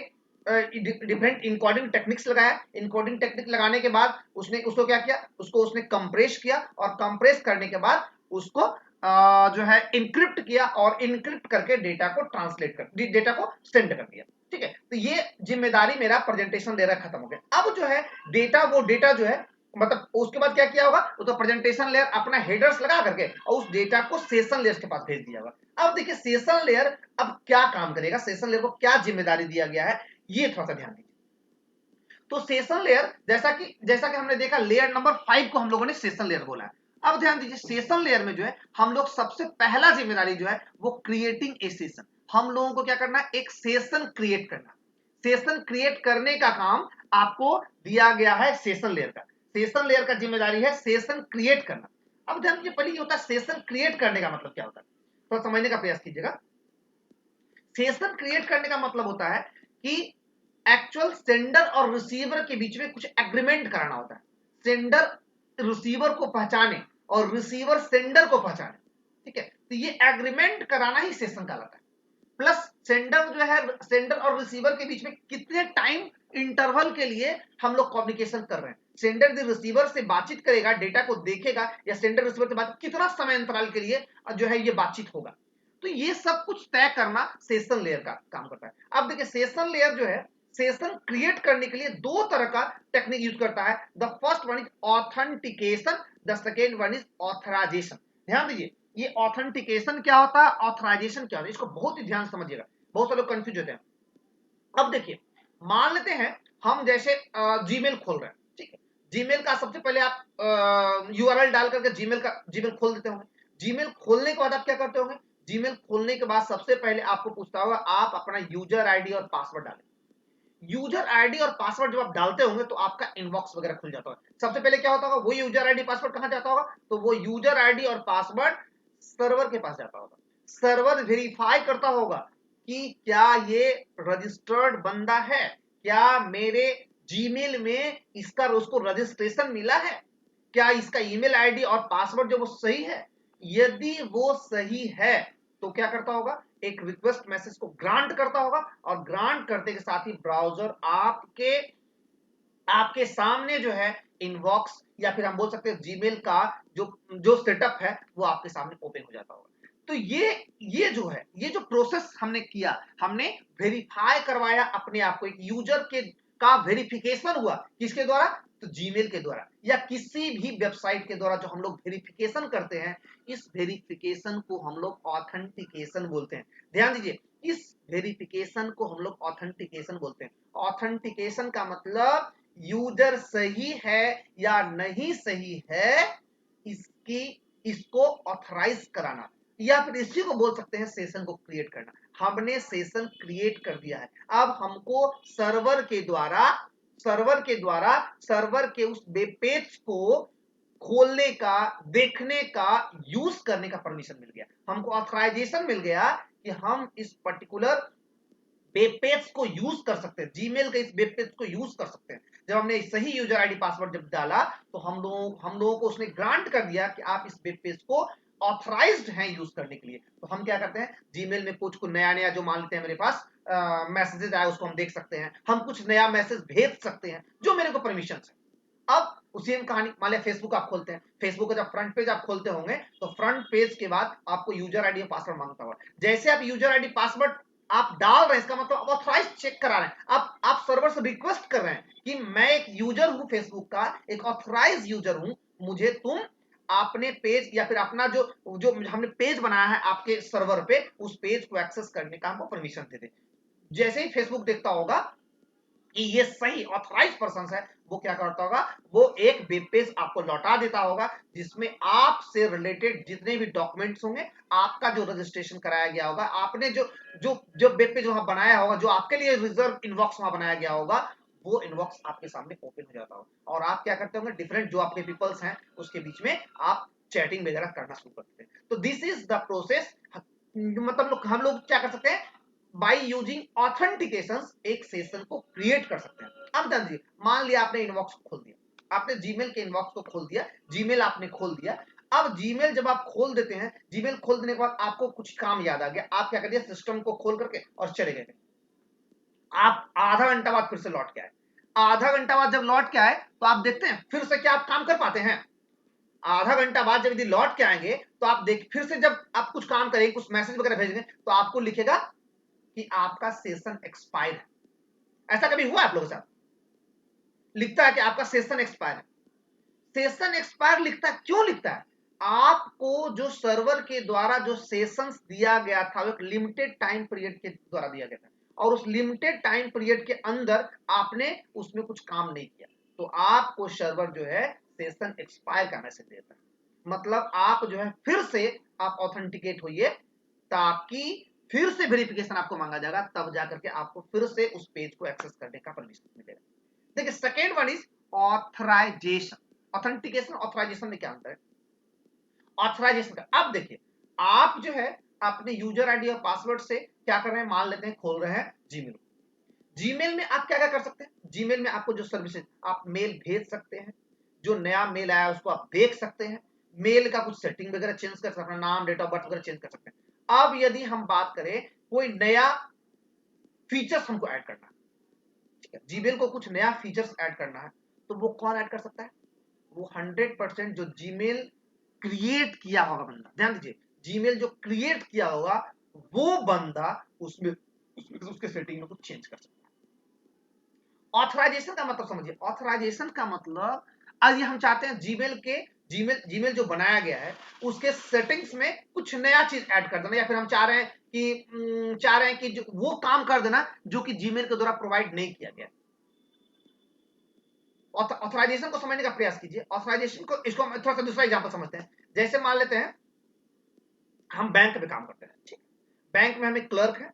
डिफरेंट इनकोडिंग टेक्निक्स लगाया। इनकोडिंग टेक्निक लगाने के बाद उसको क्या किया? उसको उसने कंप्रेस किया और कंप्रेस करने के बाद उसको जो है इनक्रिप्ट किया और इनक्रिप्ट करके डेटा को ट्रांसलेट कर डेटा को सेंड कर दिया। ठीक है, तो ये जिम्मेदारी मेरा प्रेजेंटेशन लेयर खत्म हो गया। अब जो है डेटा, वो डेटा जो है मतलब उसके बाद क्या किया होगा? तो प्रेजेंटेशन लेयर अपना हेडर्स लगा करके और उस डेटा को सेशन लेयर के पास भेज दिया होगा। अब देखिए सेशन लेयर अब क्या काम करेगा, सेशन लेयर को क्या जिम्मेदारी दिया गया है, ये थोड़ा सा ध्यान दीजिए। तो सेशन लेयर जैसा कि हमने देखा, लेयर नंबर 5 को हम लोगों ने सेशन लेयर बोला है। अब ध्यान दीजिए सेशन लेयर में जो है हम लोग सबसे पहला जिम्मेदारी जो है वो क्रिएटिंग ए सेशन। हम लोगों को क्या करना है? एक सेशन क्रिएट करना। सेशन क्रिएट करने का काम आपको दिया गया है सेशन लेयर का। सेशन लेयर का जिम्मेदारी है सेशन क्रिएट करना। अब ध्यान दीजिए पहले ये होता है सेशन क्रिएट करने का मतलब क्या होता है, थोड़ा समझने का प्रयास कीजिएगा। सेशन क्रिएट करने का मतलब होता है कि एक्चुअल सेंडर और रिसीवर के बीच में कुछ एग्रीमेंट कराना होता है। सेंडर रिसीवर को पहचाने और रिसीवर सेंडर को पहचाने। ठीक है, तो ये एग्रीमेंट कराना ही सेशन कहलाता है। प्लस सेंडर जो है, सेंडर और रिसीवर के बीच में कितने टाइम इंटरवल के लिए हम लोग कम्युनिकेशन कर रहे हैं। सेंडर रिसीवर से बातचीत करेगा, डेटा को देखेगा, या सेंडर रिसीवर से बात कितना समय अंतराल के लिए जो है ये बातचीत होगा। तो ये सब कुछ तय करना सेशन लेयर का काम करता है। अब देखिए सेशन लेयर जो है सेशन क्रिएट करने के लिए दो तरह का टेक्निक यूज करता है। The first one is authentication, the second one is authorisation. ध्यान दीजिए ये ऑथेंटिकेशन क्या होता है, ऑथराइजेशन क्या होता है, इसको बहुत ही ध्यान से समझिएगा, बहुत सारे लोग कंफ्यूज होते हैं। अब देखिए मान लेते हैं हम जैसे जीमेल खोल रहे हैं। ठीक है, जीमेल का सबसे पहले आप यूआरएल डाल करके जीमेल खोल देते होंगे। जीमेल खोलने के बाद आप क्या करते होंगे? जीमेल खोलने के बाद सबसे पहले आपको पूछता होगा आप अपना यूजर आईडी और पासवर्ड डालें। यूजर आईडी और पासवर्ड जब आप डालते होंगे तो आपका इनबॉक्स वगैरह खुल जाता है। सबसे पहले क्या होता होगा? वो यूजर आईडी पासवर्ड कहां जाता होगा? तो वो यूजर आईडी और पासवर्ड सर्वर के पास जाता होगा। सर्वर वेरीफाई करता होगा कि क्या ये रजिस्टर्ड बंदा है, क्या मेरे जीमेल में इसका उसको रजिस्ट्रेशन मिला है, क्या इसका ईमेल आईडी और पासवर्ड जो वो सही है। यदि वो सही है तो क्या करता होगा? एक रिक्वेस्ट मैसेज को ग्रांट करता होगा और ग्रांट करते के साथ ही ब्राउजर आपके आपके सामने जो है इनबॉक्स या फिर हम बोल सकते हैं जीमेल का जो जो सेटअप है वो आपके सामने ओपन हो जाता होगा। तो ये जो है, ये जो प्रोसेस हमने किया, हमने वेरीफाई करवाया अपने आप को, एक यूजर के का वेरिफिकेशन हुआ किसके द्वारा, तो जीमेल के द्वारा या किसी भी वेबसाइट के द्वारा जो हम लोग वेरिफिकेशन करते हैं, इस वेरिफिकेशन को हम लोग ऑथेंटिकेशन बोलते हैं। ध्यान दीजिए, इस वेरिफिकेशन को हम लोग ऑथेंटिकेशन बोलते हैं। ऑथेंटिकेशन का मतलब यूजर सही है या नहीं सही है, इसकी इसको ऑथराइज कराना, या फिर इसी को बोल सकते हैं सेशन को क्रिएट करना। हमने सेशन क्रिएट कर दिया है, अब हमको सर्वर के उस वेब पेज को खोलने का, देखने का, यूज करने का परमिशन मिल गया, हमको ऑथराइजेशन मिल गया कि हम इस पर्टिकुलर वेब पेज को यूज कर सकते हैं, जीमेल के इस वेब पेज को यूज कर सकते हैं। जब हमने सही यूजर आईडी पासवर्ड जब डाला तो हम लोगों को उसने ग्रांट कर दिया कि आप इस वेब पेज को ऑथराइज्ड हैं यूज करने के लिए। तो हम क्या करते हैं, जीमेल में कुछ नया नया जो मान लेते हैं मेरे पास मैसेजेस आए उसको हम देख सकते हैं, हम कुछ नया मैसेज भेज सकते हैं जो मेरे को परमिशन है। अब उसी कहानी, मान लिया फेसबुक आप खोलते हैं, फेसबुक का जब फ्रंट पेज आप खोलते होंगे तो फ्रंट पेज के बाद आपको यूजर आईडी और पासवर्ड मांगता होगा। जैसे आप यूजर आईडी पासवर्ड आप डाल रहे हैं, इसका मतलब आप ऑथराइज चेक करा रहे हैं, आप सर्वर से रिक्वेस्ट कर रहे हैं कि मैं एक यूजर हूं फेसबुक का, एक ऑथराइज यूजर हूं, मुझे तुम अपने पेज या फिर अपना जो जो हमने पेज बनाया है आपके सर्वर पे, उस पेज को एक्सेस करने का हमको परमिशन दे दे। जैसे ही फेसबुक देखता होगा कि ये सही ऑथराइज पर्सन है, वो क्या करता होगा, वो एक वेब पेज आपको लौटा देता होगा जिसमें आपसे रिलेटेड जितने भी डॉक्यूमेंट्स होंगे, आपका जो रजिस्ट्रेशन कराया गया होगा, आपने जो जो जो वेब पेज वहां बनाया होगा, जो आपके लिए रिजर्व इनबॉक्स वहां बनाया गया होगा, वो इनबॉक्स आपके सामने ओपन हो जाता होगा और आप क्या करते होंगे, डिफरेंट जो आपके पीपल्स हैं उसके बीच में आप चैटिंग वगैरह करना शुरू करते हैं। तो दिस इज द प्रोसेस, मतलब हम लोग क्या कर सकते हैं, बाई यूजिंग ऑथेंटिकेशन एक सेशन को क्रिएट कर सकते हैं। अब ध्यान दीजिए, मान लिया आपने इनबॉक्स खोल दिया, आपने जीमेल के इनबॉक्स को खोल दिया, जीमेल आपने खोल दिया। अब जीमेल जब आप खोल देते हैं, जीमेल खोल देने के बाद आपको कुछ काम याद आ गया, आप क्या कर दिया, सिस्टम को खोल करके और चले गए। आप आधा घंटा बाद फिर से लौट के आए, आधा घंटा बाद जब लौट के आए तो आप देखते हैं फिर से क्या आप काम कर पाते हैं। आधा घंटा बाद जब यदि लौट के आएंगे तो आप देख फिर से जब आप कुछ काम करेंगे, कुछ मैसेज वगैरह भेजेंगे, तो आपको लिखेगा कि आपका सेशन एक्सपायर है। ऐसा कभी हुआ आप लोगों के साथ, लिखता है कि आपका सेशन एक्सपायर है। सेशन एक्सपायर लिखता है, क्यों लिखता है, आपको जो सर्वर के द्वारा जो सेशंस दिया गया था वो एक लिमिटेड टाइम पीरियड के द्वारा दिया गया था, और उस लिमिटेड टाइम पीरियड के अंदर आपने उसमें कुछ काम नहीं किया, तो आपको सर्वर जो है सेशन एक्सपायर का मैसेज देता है। मतलब आप जो है फिर से आप ऑथेंटिकेट होइए, ताकि फिर से वेरिफिकेशन आपको मांगा जाएगा, तब जाकर के आपको फिर से उस पेज को एक्सेस करने का परमिशन मिलेगा। देखिए second one is authorisation. Authentication authorisation में क्या अंतर है, ऑथराइजेशन का, अब देखिए आप जो है अपने यूजर आईडी और पासवर्ड से क्या कर रहे हैं, मान लेते हैं खोल रहे हैं जीमेल। जीमेल में आप क्या क्या कर सकते हैं, जीमेल में आपको जो सर्विसेज, आप मेल भेज सकते हैं, जो नया मेल आया उसको आप देख सकते हैं, मेल का कुछ सेटिंग वगैरह चेंज कर सकते हैं, नाम डेट ऑफ बर्थ वगैरह चेंज कर सकते हैं। अब यदि हम बात करें कोई नया फीचर्स हमको ऐड करना है, ठीक है, जीमेल को कुछ नया फीचर्स ऐड करना है, तो वो कौन ऐड कर सकता है, वो 100% जो जीमेल क्रिएट किया होगा बंदा। ध्यान दीजिए, जीमेल जो क्रिएट किया होगा वो बंदा उसमें उसके सेटिंग में कुछ चेंज कर सकता है। ऑथराइजेशन का मतलब समझिए, ऑथराइजेशन का मतलब आज हम चाहते हैं जीमेल जो बनाया गया है उसके सेटिंग्स में कुछ नया चीज ऐड कर देना, या फिर हम चाह रहे हैं कि जो वो काम कर देना जो कि जीमेल के द्वारा प्रोवाइड नहीं किया गया। ऑथराइजेशन को समझने का प्रयास कीजिए। ऑथराइजेशन को, इसको हम थोड़ा सा दूसरा एग्जांपल समझते हैं। जैसे मान लेते हैं हम बैंक में काम करते हैं, ठीक, बैंक में हम एक क्लर्क है,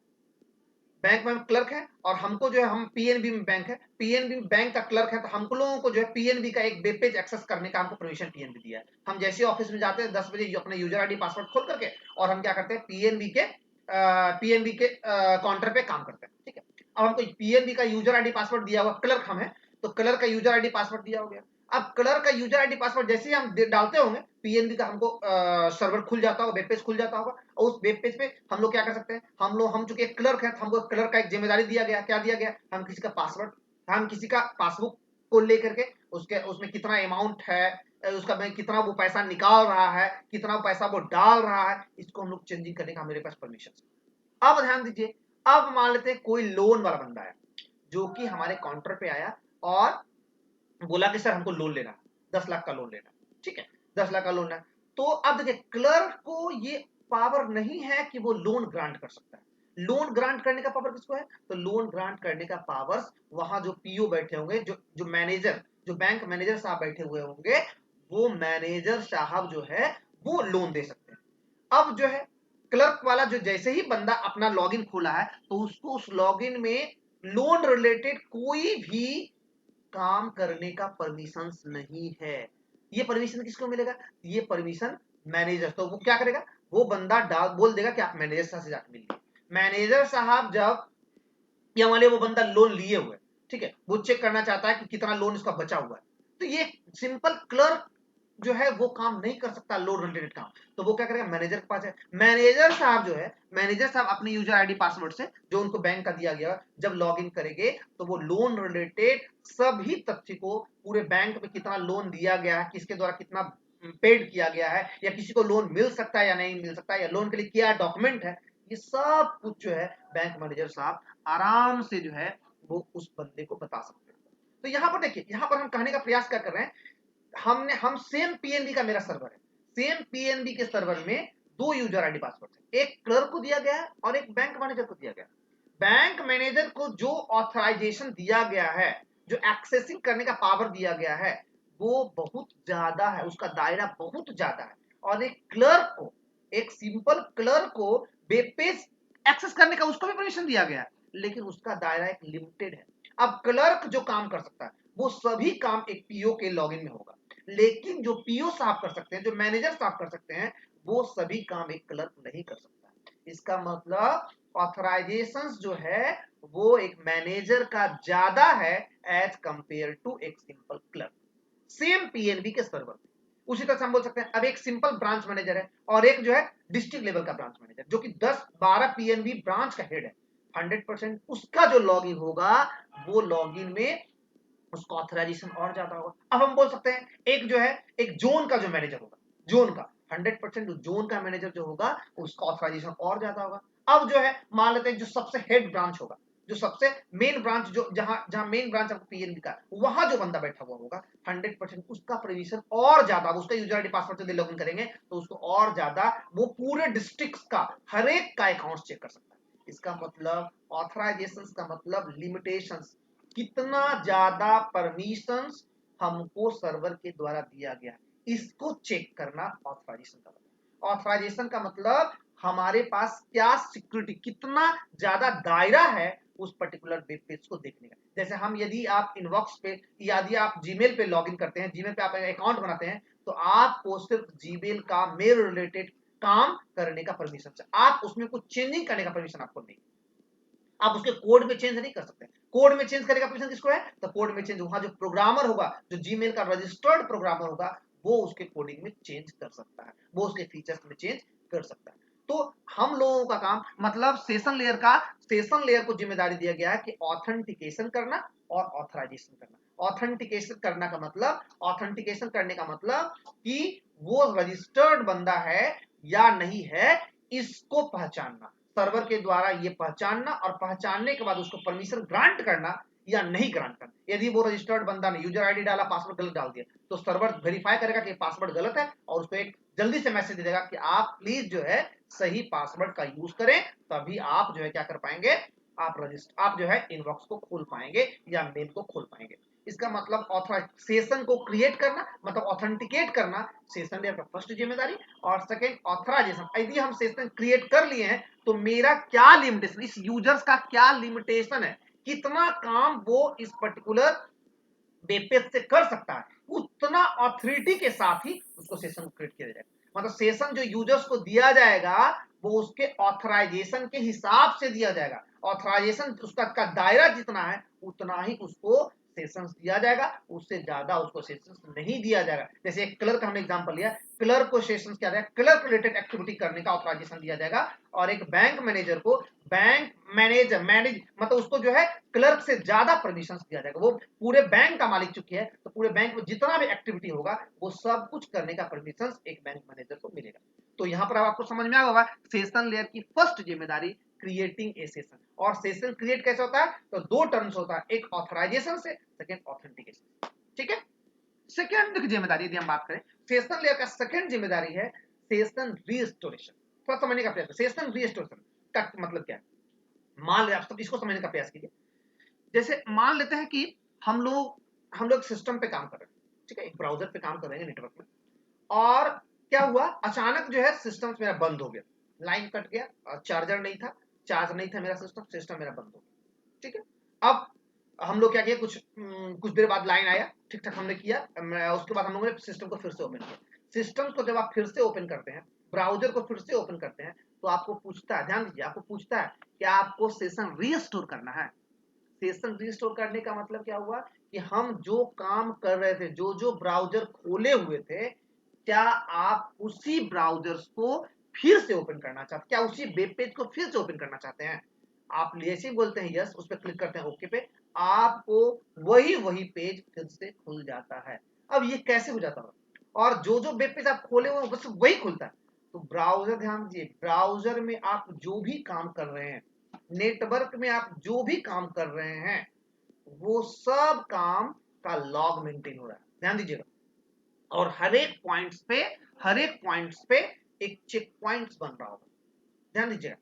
बैंक में हम क्लर्क है और हमको जो है, हम पीएनबी में बैंक है, पीएनबी बैंक का क्लर्क है, तो हमको लोगों को जो है पीएनबी का एक वेब पेज एक्सेस करने का हमको परमिशन पीएनबी दिया है। हम जैसे ऑफिस में जाते हैं 10 बजे अपने यूजर आईडी पासवर्ड खोल करके, और हम क्या करते हैं पीएनबी के काउंटर पे काम करते हैं, ठीक है। अब हमको पीएनबी का यूजर आईडी पासवर्ड दिया हुआ, क्लर्क हम है तो क्लर्क का यूजर आईडी पासवर्ड दिया हो गया। अब क्लर्क का यूजर आईडी पासवर्ड जैसे ही हम डालते होंगे, पीएनबी का हमको सर्वर खुल जाता होगा, वेब पेज खुल जाता होगा, और उस वेब पेज पे हम लोग क्या कर सकते हैं, हम चूंकि एक क्लर्क है तो हमको क्लर्क का एक जिम्मेदारी दिया गया, क्या दिया गया, हम किसी का पासवर्ड, हम किसी का पासबुक को लेकर के उसके उसमें कितना अमाउंट है, उसका बैंक कितना वो पैसा निकाल रहा है, कितना पैसा वो डाल रहा है, इसको हम लोग चेंजिंग करने का मेरे पास परमिशन। अब ध्यान दीजिए, अब मान लेते हैं कोई लोन वाला बंदा है जो कि हमारे काउंटर पे आया और बोला कि सर हमको लोन लेना, 10 लाख का लोन लेना, ठीक है, 10 लाख का लोन है। तो अब देखिए क्लर्क को ये पावर नहीं है कि वो लोन ग्रांट कर सकता है। लोन ग्रांट करने का पावर किसको है? तो लोन ग्रांट करने का पावर वहां जो पीओ बैठे होंगे, जो मैनेजर, जो बैंक मैनेजर साहब बैठे हुए होंगे, वो मैनेजर साहब जो है वो लोन दे सकते हैं। अब जो है क्लर्क वाला जो जैसे ही बंदा अपना लॉगिन खोला है तो उसको उस लॉगिन में लोन रिलेटेड कोई भी काम करने का परमिशन नहीं है। ये परमिशन किसको मिलेगा? ये परमिशन मैनेजर। तो वो क्या करेगा? वो बंदा डाल बोल देगा कि आप मैनेजर साहब से जाकर मिलिए। मैनेजर साहब जब या मान लिया वो बंदा लोन लिए हुए, ठीक है, वो चेक करना चाहता है कि कितना लोन इसका बचा हुआ है, तो ये सिंपल क्लर्क जो है वो काम नहीं कर सकता लोन रिलेटेड काम। तो वो क्या करेगा? मैनेजर के पास है। मैनेजर साहब जो है, मैनेजर साहब अपने यूजर आईडी पासवर्ड से जो उनको बैंक का दिया गया जब लॉगिन करेंगे तो वो लोन रिलेटेड सभी तथ्य को, पूरे बैंक में कितना लोन दिया गया है, किसके द्वारा कितना पेड किया गया है, या किसी को लोन मिल सकता है या नहीं मिल सकता है, या लोन के लिए क्या डॉक्यूमेंट है, ये सब कुछ जो है बैंक मैनेजर साहब आराम से जो है वो उस बंदे को बता सकते हैं। तो यहां पर देखिए, यहां पर हम कहने का प्रयास क्या कर रहे हैं, हम सेम पीएनबी का मेरा सर्वर है, सेम पीएनबी के सर्वर में दो यूजर आईडी पासवर्ड है, एक क्लर्क को दिया गया है और एक बैंक मैनेजर को दिया गया है। बैंक मैनेजर को जो ऑथराइजेशन दिया गया है, जो एक्सेसिंग करने का पावर दिया गया है, वो बहुत ज्यादा है, उसका दायरा बहुत ज्यादा है। और एक क्लर्क को, एक सिंपल क्लर्क को वेब पेज एक्सेस करने का उसको भी परमिशन दिया गया है, लेकिन उसका दायरा एक लिमिटेड है। अब क्लर्क जो काम कर सकता है वो सभी काम एक पीओ के लॉगिन में होगा, लेकिन जो पीओ साहब कर सकते हैं, जो मैनेजर साहब कर सकते हैं, वो सभी काम एक क्लर्क नहीं कर सकता। इसका मतलब ऑथराइजेशंस जो है वो एक मैनेजर का ज्यादा है एज कंपेयर टू एक सिंपल क्लर्क, सेम पीएनबी के सर्वर। उसी तरह से हम बोल सकते हैं अब एक सिंपल ब्रांच मैनेजर है और एक जो है डिस्ट्रिक्ट लेवल का ब्रांच मैनेजर जो कि 10-12 पीएनबी ब्रांच का हेड है, 100% उसका जो लॉगिन होगा वो लॉगिन में उसका ऑथराइजेशन और ज्यादा होगा। अब हम बोल सकते हैं एक जो है एक जोन का जो मैनेजर होगा, जोन का 100% जोन का मैनेजर जो होगा उसका ऑथराइजेशन और ज्यादा होगा। अब जो है मान लेते हैं जो सबसे हेड ब्रांच होगा, जो सबसे मेन ब्रांच, जो जहां जहां मेन ब्रांच आपको पीएनबी का, वहां जो बंदा बैठा हुआ होगा 100% उसका परमिशन और ज्यादा, उसका यूजर आईडी पासवर्ड से लॉगिन करेंगे तो उसको और ज्यादा, वो पूरे डिस्ट्रिक्ट का हर एक का अकाउंट चेक कर सकता है। इसका मतलब ऑथराइजेशन का मतलब लिमिटेशंस, कितना ज्यादा परमिशंस हमको सर्वर के द्वारा दिया गया, इसको चेक करना ऑथराइजेशन का मतलब। ऑथराइजेशन का मतलब हमारे पास क्या सिक्योरिटी, कितना ज्यादा दायरा है उस पर्टिकुलर वेब पेज को देखने का। जैसे हम, यदि आप इनबॉक्स पे, यदि आप जीमेल पे लॉगिन करते हैं, जीमेल पे आप अकाउंट बनाते हैं, तो आपको सिर्फ जीमेल का मेल रिलेटेड काम करने का परमिशन है, आप उसमें कुछ चेंजिंग करने का परमिशन आपको नहीं। आप उसके कोड में चेंज नहीं कर सकते। कोड में चेंज करने का परमिशन किसको है? तो कोड में चेंज वहां जो प्रोग्रामर होगा, जो जीमेल का रजिस्टर्ड प्रोग्रामर होगा, वो उसके कोडिंग में चेंज कर सकता है, वो उसके फीचर्स में चेंज कर सकता है। तो हम लोगों का काम, मतलब सेशन लेयर का, सेशन लेयर को जिम्मेदारी दिया गया है कि ऑथेंटिकेशन करना और ऑथराइजेशन करना। ऑथेंटिकेशन करना का मतलब, ऑथेंटिकेशन करने का मतलब कि वो रजिस्टर्ड बंदा है या नहीं है, इसको पहचानना, सर्वर के द्वारा ये पहचानना, और पहचानने के बाद उसको परमिशन ग्रांट करना या नहीं ग्रांट करना। यदि वो रजिस्टर्ड बंदा ने यूजर आईडी डाला, पासवर्ड गलत डाल दिया, तो सर्वर वेरीफाई करेगा कि पासवर्ड गलत है और उसको एक जल्दी से मैसेज दे देगा कि आप प्लीज जो है सही पासवर्ड का यूज करें, तभी आप जो है क्या कर पाएंगे, आप जो है इनबॉक्स को खोल पाएंगे या मेल को खोल पाएंगे। इसका मतलब ऑथराइजेशन को क्रिएट करना, मतलब ऑथेंटिकेट करना सेशन लेयर का फर्स्ट जिम्मेदारी, और सेकंड ऑथराइजेशन। यदि हम सेशन क्रिएट कर लिए हैं तो मेरा क्या लिमिटेशन, इस यूजर्स का क्या लिमिटेशन है, कितना काम वो इस पर्टिकुलर वेब पेज से कर सकता है, उतना ऑथोरिटी के साथ ही उसको सेशन क्रिएट किया जाएगा। मतलब सेशन जो यूजर्स को दिया जाएगा वो उसके ऑथराइजेशन के हिसाब से दिया जाएगा। ऑथराइजेशन उसका दायरा जितना है उतना ही उसको सेशंस दिया जाएगा, उससे ज्यादा उसको सेशंस नहीं दिया जाएगा। जैसे एक क्लर्क हमने एग्जांपल लिया, क्लर्क को सेशंस क्या जाएगा, क्लर्क रिलेटेड एक्टिविटी करने का ऑथराइजेशन दिया जाएगा, और एक बैंक मैनेजर को बैंक मैनेज मतलब उसको जो है क्लर्क से ज्यादा परमिशन दिया जाएगा। वो पूरे बैंक का मालिक चुकी है, तो पूरे बैंक में जितना भी एक्टिविटी होगा वो सब कुछ करने का परमिशन एक बैंक मैनेजर को मिलेगा। तो यहाँ पर आपको समझ में आ होगा सेशन लेयर की फर्स्ट जिम्मेदारी क्रिएटिंग ए सेशन। और सेशन क्रिएट कैसे होता है, तो दो टर्म्स होता है, एक ऑथराइजेशन से, सेकंड ऑथेंटिकेशन। ठीक है, सेकंड जिम्मेदारी यदि हम बात करें, सेशन लेयर का सेकंड जिम्मेदारी है सेशन रीस्टोरेशन। थोड़ा समझने का प्रयास, सेशन रीस्टोरेशन का मतलब क्या है, मान ले आप सब इसको समझने का प्रयास कीजिए। जैसे मान लेते हैं कि हम लोग सिस्टम पे काम कर रहे हैं, ठीक है, एक ब्राउजर पे काम कर रहे हैं नेटवर्क में, और क्या हुआ, अचानक जो है सिस्टम मेरा बंद हो गया, लाइन कट गया, चार्जर नहीं था, चार्ज नहीं था मेरा सिस्टम मेरा बंद हो गया। ठीक है, अब हम लोग क्या किया, कुछ देर बाद लाइन आया, ठीक ठाक हमने किया, उसके बाद हम लोगों ने सिस्टम को फिर से ओपन किया। सिस्टम को जब आप फिर से ओपन करते हैं, ब्राउजर को फिर से ओपन करते हैं, तो आपको पूछता है, ध्यान दीजिए, आपको पूछता है कि आपको सेशन रीस्टोर करना है। सेशन रीस्टोर करने का मतलब क्या हुआ कि हम जो काम कर रहे थे, जो जो ब्राउजर खोले हुए थे, क्या आप उसी ब्राउजर्स को फिर से ओपन करना चाहते, क्या उसी वेब पेज को फिर से ओपन करना चाहते हैं? आप जैसे ही बोलते हैं यस, उस पर क्लिक करते हैं ओके पे, आपको वही पेज फिर से खुल जाता है। अब ये कैसे हो जाता है, और जो जो वेब पेज आप खोले हुए बस वही खुलता है। तो ब्राउजर, ध्यान दीजिए, ब्राउजर में आप जो भी काम कर रहे हैं, नेटवर्क में आप जो भी काम कर रहे हैं, वो सब काम का लॉग मेंटेन हो रहा है, ध्यान दीजिएगा। और हर एक पॉइंट्स पे एक चेक पॉइंट्स बन रहा होगा, ध्यान दीजिएगा।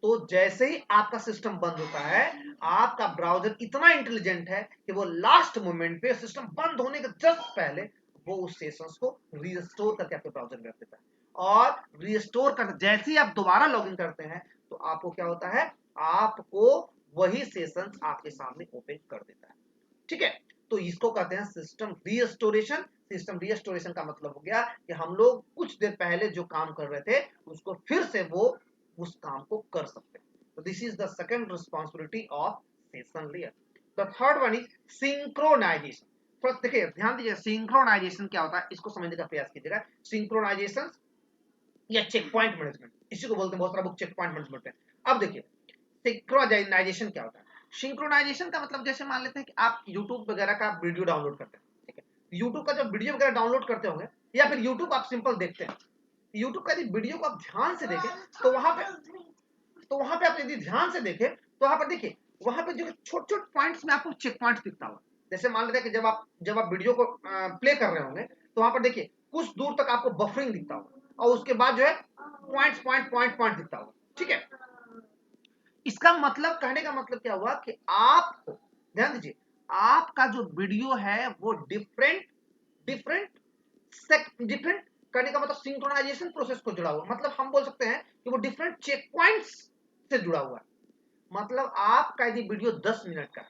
तो जैसे ही आपका सिस्टम बंद होता है, आपका ब्राउजर इतना इंटेलिजेंट है कि वो लास्ट मोमेंट पे सिस्टम बंद होने के जस्ट पहले वो उस सेशंस को रिस्टोर करके आपके ब्राउजर में रख देता है। और रिस्टोर कर जैसे ही आप दोबारा लॉगिन करते हैं, तो आपको क्या होता है, आपको वही सेशंस आपके सामने ओपन कर देता है। ठीक है, तो इसको कहते हैं सिस्टम रीस्टोरेशन। सिस्टम रीस्टोरेशन का मतलब हो गया कि हम लोग कुछ देर पहले जो काम कर रहे थे, उसको फिर से वो उस काम को कर सकते हैं। तो this is the second responsibility of session layer. The third one is synchronisation. First देखिए, ध्यान दीजिए, सिंक्रोनाइजेशन क्या होता है, इसको समझने का प्रयास कीजिएगा। सिंक्रोनाइजेशन या चेक पॉइंट मैनेजमेंट, इसी को बोलते हैं, बहुत सारा बुक चेक पॉइंट मैनेजमेंट है। अब देखिए सिंक्रोनाइजेशन क्या होता है। सिंक्रोनाइजेशन का मतलब, जैसे मान लेते हैं कि आप यूट्यूब वगैरह का वीडियो डाउनलोड करते हैं, ठीक है, यूट्यूब का जब वीडियो वगैरह डाउनलोड करते होंगे, या फिर यूट्यूब आप सिंपल देखते हैं, यूट्यूब का यदि वीडियो को आप ध्यान से देखें, तो वहां पे आप यदि ध्यान से देखें, तो वहां पर देखिए, वहां पे जो छोटे छोटे पॉइंट्स में आपको चेक पॉइंट्स दिखता होगा। जैसे मान लेते हैं कि जब आप वीडियो को प्ले कर रहे होंगे, तो वहां पर देखिए कुछ दूर तक आपको बफरिंग दिखता होगा, और उसके बाद जो है पॉइंट दिखता होगा। ठीक है, इसका मतलब, कहने का मतलब क्या हुआ कि आपको, ध्यान दीजिए, आपका जो वीडियो है वो डिफरेंट डिफरेंट डिफरेंट करने का मतलब सिंक्रोनाइजेशन प्रोसेस को जुड़ा हुआ, मतलब हम बोल सकते हैं कि वो डिफरेंट चेक पॉइंट्स से जुड़ा हुआ है। मतलब आपका यदि वीडियो 10 मिनट का,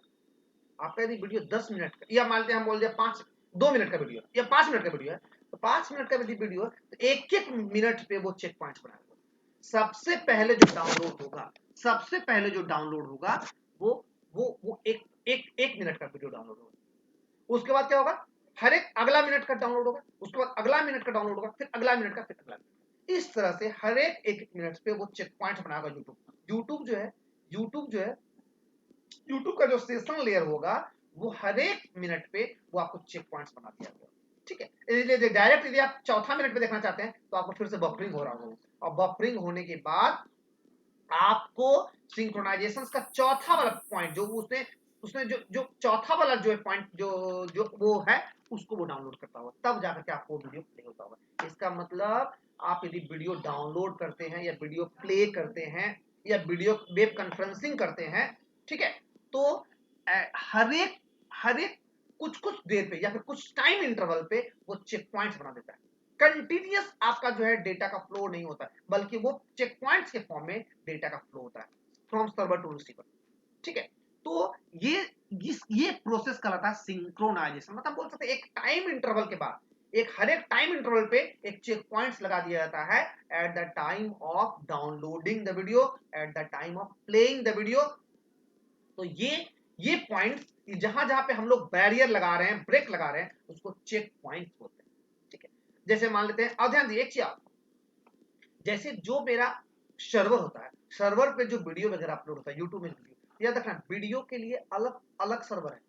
आपका यदि वीडियो 10 मिनट का, या मानते हैं हम बोल दिया 2 मिनट का वीडियो या 5 मिनट का वीडियो है, तो 5 मिनट का यदि वीडियो है, तो एक एक मिनट पे वो चेक पॉइंट्स बनाएगा। सबसे पहले जो डाउनलोड होगा, सबसे पहले जो डाउनलोड होगा, वो एक मिनट का वीडियो डाउनलोड होगा। उसके बाद क्या होगा, हर एक अगला मिनट का डाउनलोड होगा, उसके बाद अगला मिनट का डाउनलोड होगा, फिर अगला मिनट का, फिर अगला मिनट। इस तरह से हर एक मिनट पे वो चेक पॉइंट बनाएगा यूट्यूब। यूट्यूब जो है यूट्यूब का जो सेशन लेयर होगा, वो हर एक मिनट पे वो आपको चेक पॉइंट्स बना दिया गया। ठीक है, डायरेक्ट यदि आप चौथा मिनट पे देखना चाहते हैं, तो आपको फिर से बफरिंग हो रहा होगा, और बफरिंग होने के बाद आपको सिंक्रोनाइजेशन का चौथा वाला पॉइंट, जो उसने उसने जो चौथा वाला जो पॉइंट जो वो है, उसको वो डाउनलोड करता होगा, तब जाकर के आपको वीडियो प्ले होता होगा। इसका मतलब आप यदि वीडियो डाउनलोड करते हैं, या वीडियो प्ले करते हैं, या वीडियो वेब कॉन्फ्रेंसिंग करते हैं, ठीक है, तो हर एक कुछ कुछ देर पे या फिर कुछ टाइम इंटरवल पे वो चेक पॉइंट्स बना देता है। कंटिन्यूअस आपका जो है डेटा का फ्लो नहीं होता है, बल्कि वो चेक पॉइंट्स के फॉर्म में डेटा का फ्लो होता है फ्रॉम सर्वर टू रिसीवर। ठीक है, तो ये प्रोसेस कहलाता है सिंक्रोनाइजेशन। मतलब बोल सकते हैं एक टाइम इंटरवल के बाद, हर एक टाइम इंटरवल पे एक चेक पॉइंट्स लगा दिया जाता है, eight the time of downloading the video, eight the time of playing the video. तो ये पॉइंट्स जहां जहां पे हम लोग बैरियर लगा रहे हैं, ब्रेक लगा रहे हैं, उसको चेक पॉइंट्स बोलते हैं। ठीक है, जैसे मान लेते हैं, अब ध्यान दीजिए एक चीज आप, जैसे जो मेरा सर्वर होता है, सर्वर पे जो वीडियो वगैरह अपलोड होता है यूट्यूब में वीडियो, याद रखना वीडियो के लिए अलग अलग सर्वर है,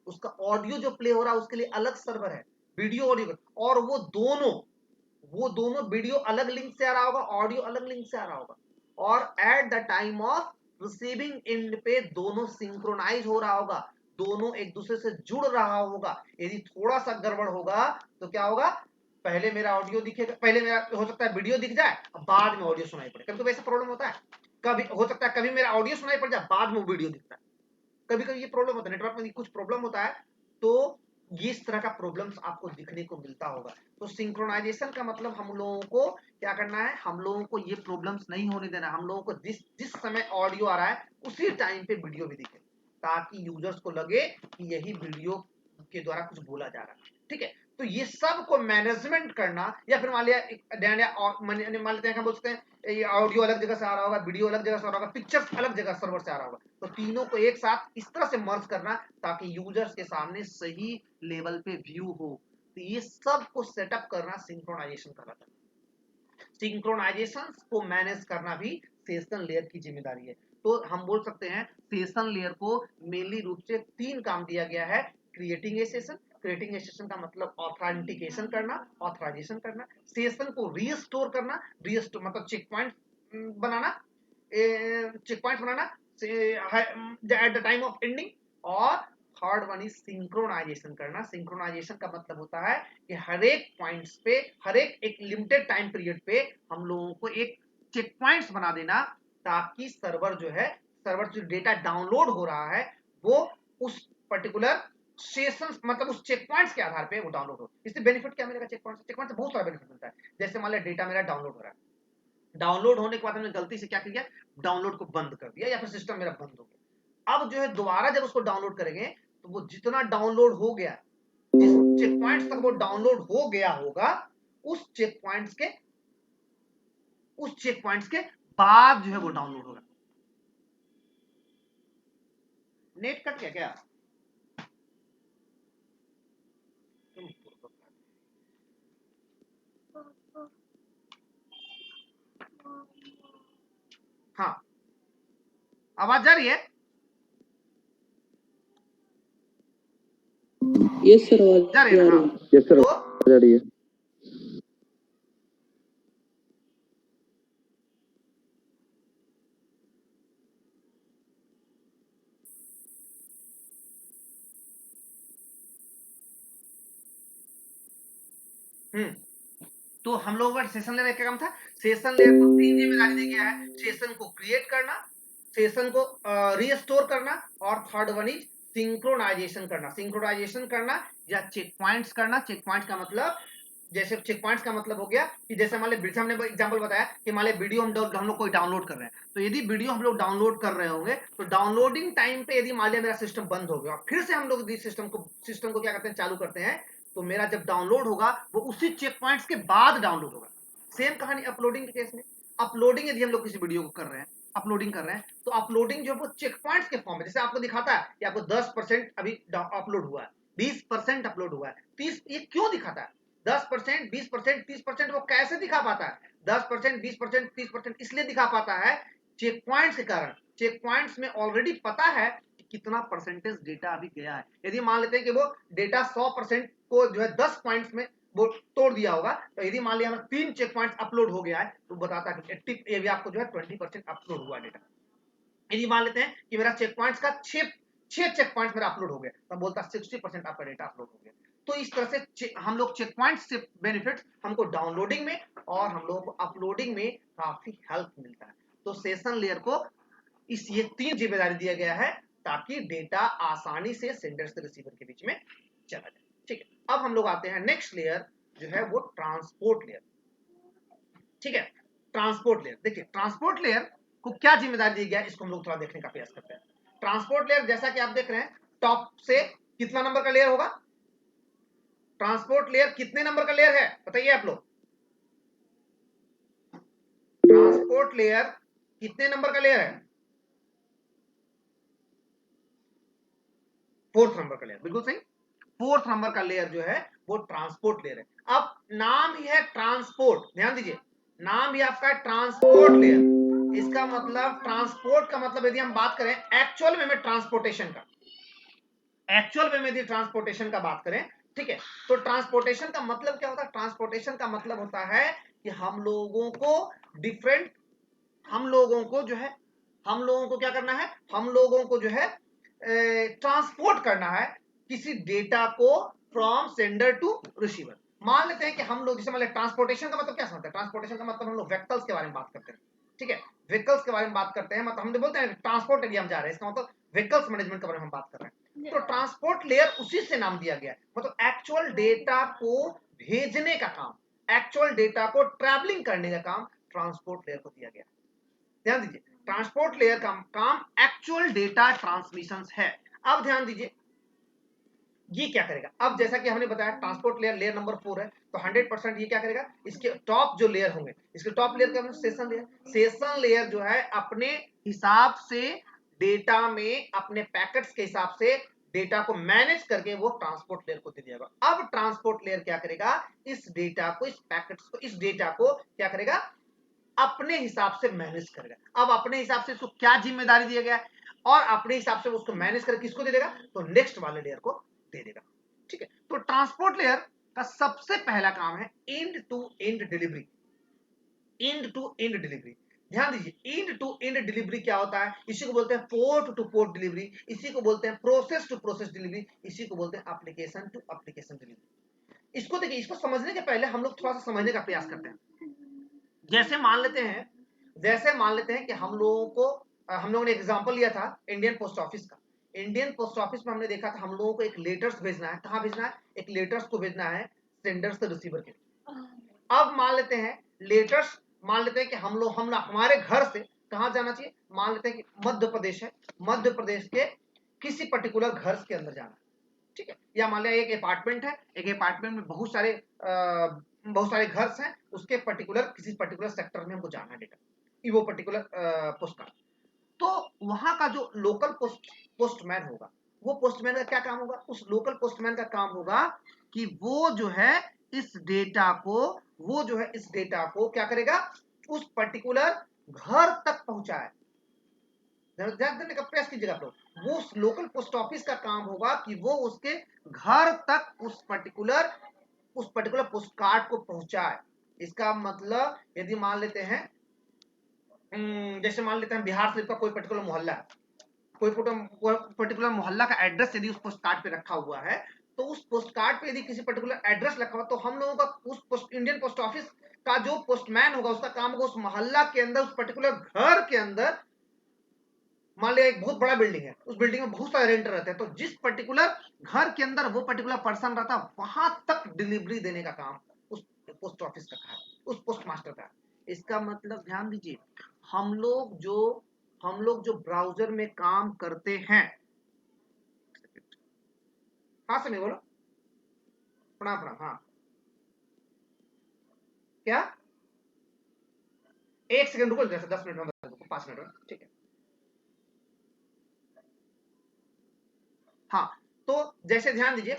उसका ऑडियो जो प्ले हो रहा है उसके लिए अलग सर्वर है, वीडियो ऑडियो, और वो दोनों वीडियो अलग लिंक से आ रहा होगा, ऑडियो अलग लिंक से आ रहा होगा, और eight the time of receiving end पे दोनों सिंक्रोनाइज हो रहा होगा, दोनों एक दूसरे से जुड़ रहा होगा। यदि थोड़ा सा गड़बड़ होगा तो क्या होगा, पहले मेरा ऑडियो दिखेगा, पहले मेरा हो सकता है वीडियो दिख जाए, बाद में ऑडियो सुनाई पड़े, कभी कभी ऐसा प्रॉब्लम होता है, कभी हो सकता है कभी मेरा ऑडियो सुनाई पड़ जाए, बाद में वीडियो दिखता है, कभी कभी ये प्रॉब्लम होता है, नेटवर्क में कुछ प्रॉब्लम होता है, तो ये इस तरह का प्रॉब्लम्स आपको दिखने को मिलता होगा। तो सिंक्रोनाइजेशन का मतलब हम लोगों को क्या करना है, हम लोगों को ये प्रॉब्लम्स नहीं होने देना, हम लोगों को जिस जिस समय ऑडियो आ रहा है उसी टाइम पे वीडियो भी दिखे, ताकि यूजर्स को लगे कि यही वीडियो के द्वारा कुछ बोला जा रहा है। ठीक है, तो ये सब को मैनेजमेंट करना, या फिर मान लिया मान लेते हैं, बोल सकते हैं ये ऑडियो अलग जगह से आ रहा होगा, वीडियो अलग जगह से आ रहा होगा, पिक्चर्स अलग जगह सर्वर से आ रहा होगा, तो तीनों को एक साथ इस तरह से मर्ज करना ताकि यूजर्स के सामने सही लेवल पे व्यू हो, तो ये सब को सेटअप करना सिंक्रोनाइजेशन कहलाता है। सिंक्रोनाइजेशन को मैनेज करना भी सेशन लेयर की जिम्मेदारी है। तो हम बोल सकते हैं सेशन लेयर को मेनली रूप से 3 काम दिया गया है, creating A session, creating A session का मतलब ऑथेंटिकेशन करना, ऑथराइजेशन करना, सेशन को रीस्टोर करना, रीस्टोर मतलब चेक पॉइंट बनाना, चेक पॉइंट बनाना at the time of ending, और थर्ड वन इज सिंक्रोनाइजेशन करना। सिंक्रोनाइजेशन का मतलब होता है कि हर एक पॉइंट्स पे, हर एक लिमिटेड टाइम पीरियड पे हम लोगों को एक चेक पॉइंट्स बना देना, ताकि सर्वर जो है, सर्वर जो डेटा डाउनलोड हो रहा है वो उस पर्टिकुलर सेशन मतलब उस चेक पॉइंट्स के आधार पे वो डाउनलोड हो। इससे बेनिफिट क्या मिलेगा, चेक पॉइंट से, चेक पॉइंट से बहुत सारा बेनिफिट मिलता है। जैसे मान लिया डेटा मेरा डाउनलोड हो रहा है, डाउनलोड होने के बाद हमने गलती से क्या किया, डाउनलोड को बंद कर दिया, या फिर सिस्टम मेरा बंद हो गया, अब जो है दोबारा जब उसको डाउनलोड करेंगे तो वो जितना डाउनलोड हो गया, जिस चेक पॉइंट्स तक वो डाउनलोड हो गया होगा, उस चेक पॉइंट्स के उस चेक पॉइंट्स के बाद जो है वो डाउनलोड होगा। नेट कट गया क्या? हाँ, आवाज जा रही है?
यस सर, आवाज
जा रही है ना? हाँ,
यस सर,
तो
जा रही है।
तो हम लोगों का सेशन लेयर क्या काम था, सेशन लेयर को 3 जिम्मेदारी दी गया है, सेशन को क्रिएट करना, सेशन को रीस्टोर करना, और थर्ड वन इज सिंक्रोनाइजेशन करना। सिंक्रोनाइजेशन करना या चेक पॉइंट्स करना। चेक पॉइंट्स का मतलब, जैसे चेक पॉइंट्स का मतलब हो गया कि जैसे मान लिया हमने एग्जांपल बताया कि मान लिया वीडियो हम लोग कोई डाउनलोड कर रहे हैं, तो यदि वीडियो हम लोग डाउनलोड कर रहे होंगे तो डाउनलोडिंग टाइम पे यदि मान लिया मेरा सिस्टम बंद हो गया, फिर से हम लोग सिस्टम को क्या करते हैं, चालू करते हैं, तो मेरा जब डाउनलोड होगा वो उसी चेक पॉइंट्स के बाद डाउनलोड होगा। सेम कहानी अपलोडिंग के केस में, अपलोडिंग यदि हम लोग किसी वीडियो को कर रहे हैं, अपलोडिंग कर रहे हैं, तो अपलोडिंग जो है वो चेक पॉइंट्स के फॉर्म में, जैसे आपको दिखाता है कि आपको 10% अभी अपलोड हुआ है, 20% अपलोड हुआ है, 30, ये क्यों दिखाता है 10%, 20%, 30%? वो कैसे दिखा पाता है 10%, 20%, 30%? इसलिए दिखा पाता है चेक पॉइंट्स के कारण। चेक पॉइंट्स में ऑलरेडी पता है कि कितना परसेंटेज डेटा अभी गया है। यदि मान लेते हैं कि वो डेटा 100% को जो है 10 पॉइंट्स में वो तोड़ दिया होगा, तो यदि मान लिया हमें 3 चेक पॉइंट्स अपलोड हो गया है तो बताता है कि 80, ये भी आपको जो है 20% अपलोड हुआ डेटा। यदि मान लेते हैं कि मेरा चेक पॉइंट्स का 6 चेक पॉइंट्स मेरा अपलोड हो गया, तो बोलता है 60% आपका डेटा अपलोड हो गया। तो इस तरह से हम लोग चेक पॉइंट्स से बेनिफिट्स हमको डाउनलोडिंग में और हम लोगों को अपलोडिंग में काफी हेल्प मिलता है। तो सेशन लेयर को इस ये 3 जिम्मेदारी दिया गया है ताकि डेटा आसानी से सेंडर से रिसीवर के बीच में चला जाए। ठीक है, अब हम लोग आते हैं नेक्स्ट लेयर जो है वो ट्रांसपोर्ट लेयर। ठीक है, ट्रांसपोर्ट लेयर, देखिए ट्रांसपोर्ट लेयर को क्या जिम्मेदारी दी गया है, इसको हम लोग थोड़ा देखने का प्रयास करते हैं। ट्रांसपोर्ट लेयर जैसा कि आप देख रहे हैं, टॉप से कितना नंबर का लेयर होगा, ट्रांसपोर्ट लेयर कितने नंबर का लेयर है बताइए आप लोग, ट्रांसपोर्ट लेयर कितने नंबर का लेयर है? फोर्थ नंबर का लेयर, बिल्कुल सही। फोर्थ नंबर का लेयर जो है वो ट्रांसपोर्ट लेयर है। अब नाम ही है ट्रांसपोर्ट, ध्यान दीजिए, नाम ही आपका है ट्रांसपोर्ट लेयर। इसका मतलब ट्रांसपोर्ट का मतलब यदि हम बात करें एक्चुअल वे में ट्रांसपोर्टेशन का, एक्चुअल वे में यदि ट्रांसपोर्टेशन का बात करें, ठीक है, तो ट्रांसपोर्टेशन का मतलब क्या होता है? ट्रांसपोर्टेशन का मतलब होता है कि हम लोगों को डिफरेंट, हम लोगों को जो है, हम लोगों को क्या करना है, हम लोगों को जो है ट्रांसपोर्ट करना है किसी डेटा को फ्रॉम सेंडर टू रिसीवर। मान लेते हैं कि हम लोग, जैसे मान ट्रांसपोर्टेशन का मतलब क्या समझते हैं? ट्रांसपोर्टेशन का मतलब हम लोग व्हीकल्स के बारे में बात करते हैं, ठीक है, व्हीकल्स के बारे में बात करते हैं, मतलब हम बोलते हैं ट्रांसपोर्ट एरिया हम जा रहे हैं, इसका मतलब व्हीकल्स मैनेजमेंट के बारे में हम बात कर रहे हैं। तो ट्रांसपोर्ट लेयर उसी से नाम दिया गया है, मतलब एक्चुअल डेटा को भेजने का काम, एक्चुअल डेटा को ट्रैवलिंग करने का काम ट्रांसपोर्ट लेयर को दिया गया। ध्यान दीजिए, ट्रांसपोर्ट लेयर का काम एक्चुअल डेटा ट्रांसमिशन है। अब ध्यान दीजिए ये क्या करेगा, अब जैसा कि हमने बताया ट्रांसपोर्ट लेयर, लेयर नंबर 4 है, तो 100% ये क्या करेगा, इसके टॉप जो लेयर होंगे, इसके टॉप लेयर का सेशन लेयर, सेशन लेयर जो है अपने हिसाब से डेटा में, अपने पैकेट्स के हिसाब से डेटा को मैनेज करके वो ट्रांसपोर्ट लेयर को दे दिया। अब ट्रांसपोर्ट लेयर क्या करेगा, इस डेटा को, इस पैकेट्स को, इस डेटा को क्या करेगा, अपने हिसाब से मैनेज करेगा। अब अपने हिसाब से उसको क्या जिम्मेदारी दिया गया है, और अपने हिसाब से उसको मैनेज करके किसको दे देगा, तो नेक्स्ट वाले लेयर को दे देगा, ठीक है। तो ट्रांसपोर्ट लेयर का सबसे पहला काम है end to end delivery, end to end delivery. ध्यान दीजिए, एंड टू एंड डिलीवरी क्या होता है, इसी को बोलते हैं पोर्ट टू पोर्ट डिलीवरी, इसी को बोलते हैं प्रोसेस टू प्रोसेस डिलीवरी, इसी को बोलते हैं एप्लीकेशन टू एप्लीकेशन डिलीवरी। इसको देखिए, इसको समझने के पहले हम लोग थोड़ा सा समझने का प्रयास करते हैं। जैसे मान लेते हैं, जैसे मान लेते हैं कि हम लोगों को, हम लोगों ने एग्जांपल लिया था इंडियन पोस्ट ऑफिस का। इंडियन पोस्ट ऑफिस में हमने देखा था हम लोगों को एक लेटर्स भेजना है, कहां भेजना है, एक लेटर्स को भेजना है सेंडर से रिसीवर के। अब मान लेते हैं लेटर्स, मान लेते हैं कि हम हमारे घर से कहां जाना चाहिए, मान लेते हैं कि मध्य प्रदेश है, मध्य प्रदेश के किसी पर्टिकुलर घर के अंदर जाना, ठीक है, या मान लिया एक अपार्टमेंट है, एक अपार्टमेंट में बहुत सारे घर हैं, उसके पर्टिकुलर किसी पर्टिकुलर सेक्टर में हमको जाना है डेटा, वो पर्टिकुलर पोस्ट कार्ड। तो वहां का जो लोकल पोस्टमैन होगा, वो पोस्टमैन का क्या काम होगा, उस लोकल पोस्टमैन का काम होगा कि वो जो है इस डेटा को, वो जो है इस डेटा को क्या करेगा, उस पर्टिकुलर घर तक पहुंचाए। ध्यान देने का प्रयास कीजिएगा आप लोग, वो लोकल पोस्ट ऑफिस का काम होगा कि वो उसके घर तक उस पर्टिकुलर पोस्ट कार्ड को पहुंचाए। इसका मतलब यदि मान लेते हैं, जैसे मान लेते हैं बिहार शरीफ का कोई पर्टिकुलर मोहल्ला है, कोई पर्टिकुलर मोहल्ला का एड्रेस यदि उस पोस्ट कार्ड पे रखा हुआ है, तो उस पोस्ट कार्ड पे यदि किसी पर्टिकुलर एड्रेस रखा हुआ, तो हम लोगों का उस इंडियन पोस्ट ऑफिस का जो पोस्टमैन होगा उसका काम होगा उस मोहल्ला के अंदर, उस पर्टिकुलर घर के अंदर, मान लिया एक बहुत बड़ा बिल्डिंग है, उस बिल्डिंग में बहुत सारे रेंटर रहते हैं, तो जिस पर्टिकुलर घर के अंदर वो पर्टिकुलर पर्सन रहता है वहां तक डिलीवरी देने का काम उस पोस्ट ऑफिस का है, उस पोस्ट मास्टर का है। इसका मतलब ध्यान दीजिए, हम लोग जो हम लोग जो ब्राउजर में काम करते हैं, हाँ समय बोलो, प्रणाम प्रणाम, हाँ क्या, एक सेकंड रुको, जैसे 10 मिनट में बता दो, 5 मिनट में, ठीक है। हाँ, तो जैसे ध्यान दीजिए,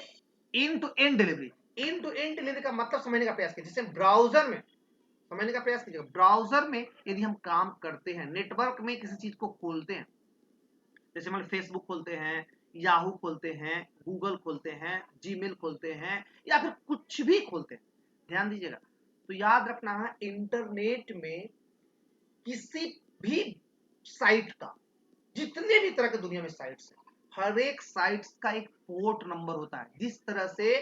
end to end delivery, end to end delivery का मतलब समझने का प्रयास कीजिए, जैसे ब्राउजर में समझने का प्रयास कीजिएगा, ब्राउजर में यदि हम काम करते हैं, नेटवर्क में किसी चीज को खोलते हैं, जैसे मान फेसबुक खोलते हैं, याहू खोलते हैं, गूगल खोलते हैं, जीमेल खोलते हैं, या फिर कुछ भी खोलते हैं, ध्यान दीजिएगा, तो याद रखना है इंटरनेट में किसी भी साइट का, जितने भी तरह के दुनिया में साइट्स हैं, हर एक साइट्स का एक पोर्ट नंबर होता है। जिस तरह से